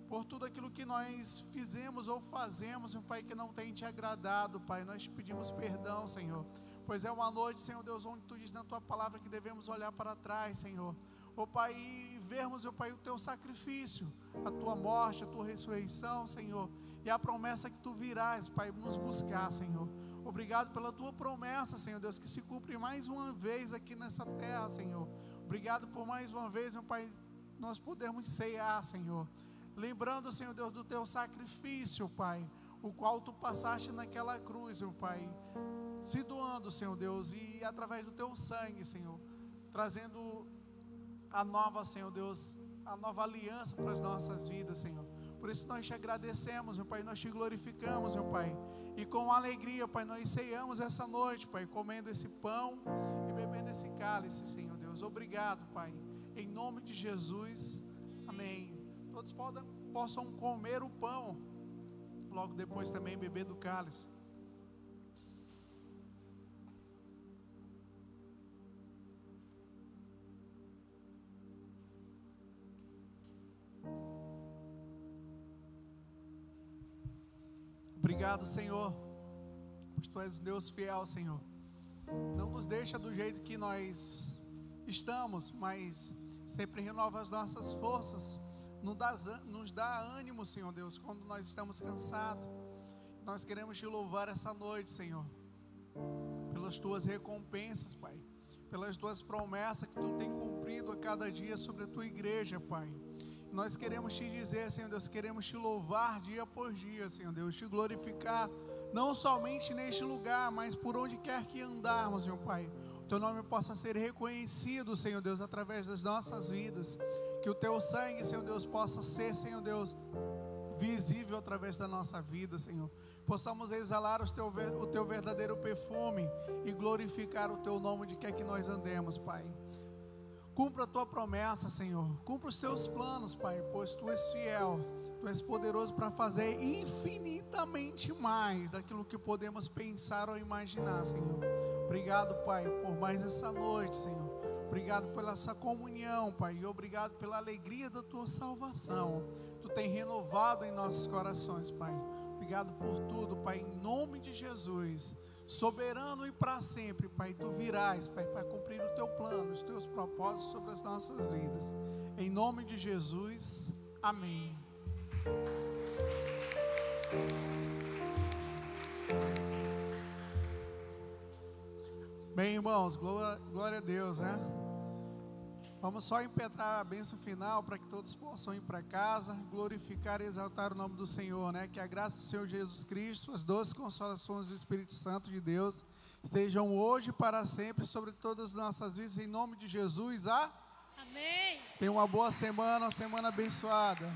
por tudo aquilo que nós fizemos ou fazemos, meu Pai, que não tem Te agradado, Pai. Nós Te pedimos perdão, Senhor, pois é uma noite, Senhor Deus, onde Tu diz na Tua palavra que devemos olhar para trás, Senhor, ó Pai, e vermos, ó Pai, o Teu sacrifício, a Tua morte, a Tua ressurreição, Senhor, e a promessa que Tu virás, Pai, nos buscar, Senhor. Obrigado pela Tua promessa, Senhor Deus, que se cumpre mais uma vez aqui nessa terra, Senhor. Obrigado por mais uma vez, meu Pai, nós podemos ceiar, Senhor. Lembrando, Senhor Deus, do teu sacrifício, Pai, o qual tu passaste naquela cruz, meu Pai, se doando, Senhor Deus, e através do teu sangue, Senhor, trazendo a nova, Senhor Deus, a nova aliança para as nossas vidas, Senhor. Por isso nós te agradecemos, meu Pai, nós te glorificamos, meu Pai, e com alegria, Pai, nós ceiamos essa noite, Pai, comendo esse pão e bebendo esse cálice, Senhor Deus. Obrigado, Pai, em nome de Jesus, amém. Todos possam comer o pão, logo depois também beber do cálice. Obrigado, Senhor, pois Tu és Deus fiel, Senhor. Não nos deixa do jeito que nós estamos, mas sempre renova as nossas forças, nos dá ânimo, Senhor Deus, quando nós estamos cansados. Nós queremos Te louvar essa noite, Senhor, pelas Tuas recompensas, Pai, pelas Tuas promessas que Tu tem cumprido a cada dia sobre a Tua igreja, Pai. Nós queremos Te dizer, Senhor Deus, queremos Te louvar dia por dia, Senhor Deus, Te glorificar, não somente neste lugar, mas por onde quer que andarmos, meu Pai. O Teu nome possa ser reconhecido, Senhor Deus, através das nossas vidas. Que o Teu sangue, Senhor Deus, possa ser, Senhor Deus, visível através da nossa vida, Senhor. Possamos exalar o Teu verdadeiro perfume e glorificar o Teu nome de quer que nós andemos, Pai. Cumpra a Tua promessa, Senhor. Cumpra os Teus planos, Pai, pois Tu és fiel. Tu és poderoso para fazer infinitamente mais daquilo que podemos pensar ou imaginar, Senhor. Obrigado, Pai, por mais essa noite, Senhor. Obrigado pela essa comunhão, Pai. E obrigado pela alegria da Tua salvação. Tu tem renovado em nossos corações, Pai. Obrigado por tudo, Pai, em nome de Jesus. Soberano e para sempre, Pai, Tu virás, Pai, para cumprir o Teu plano, os Teus propósitos sobre as nossas vidas. Em nome de Jesus, amém. Bem, irmãos, glória a Deus, né? Vamos só impetrar a bênção final para que todos possam ir para casa, glorificar e exaltar o nome do Senhor, né? Que a graça do Senhor Jesus Cristo, as doces consolações do Espírito Santo de Deus estejam hoje e para sempre sobre todas as nossas vidas, em nome de Jesus. Amém. Tenha uma boa semana, uma semana abençoada.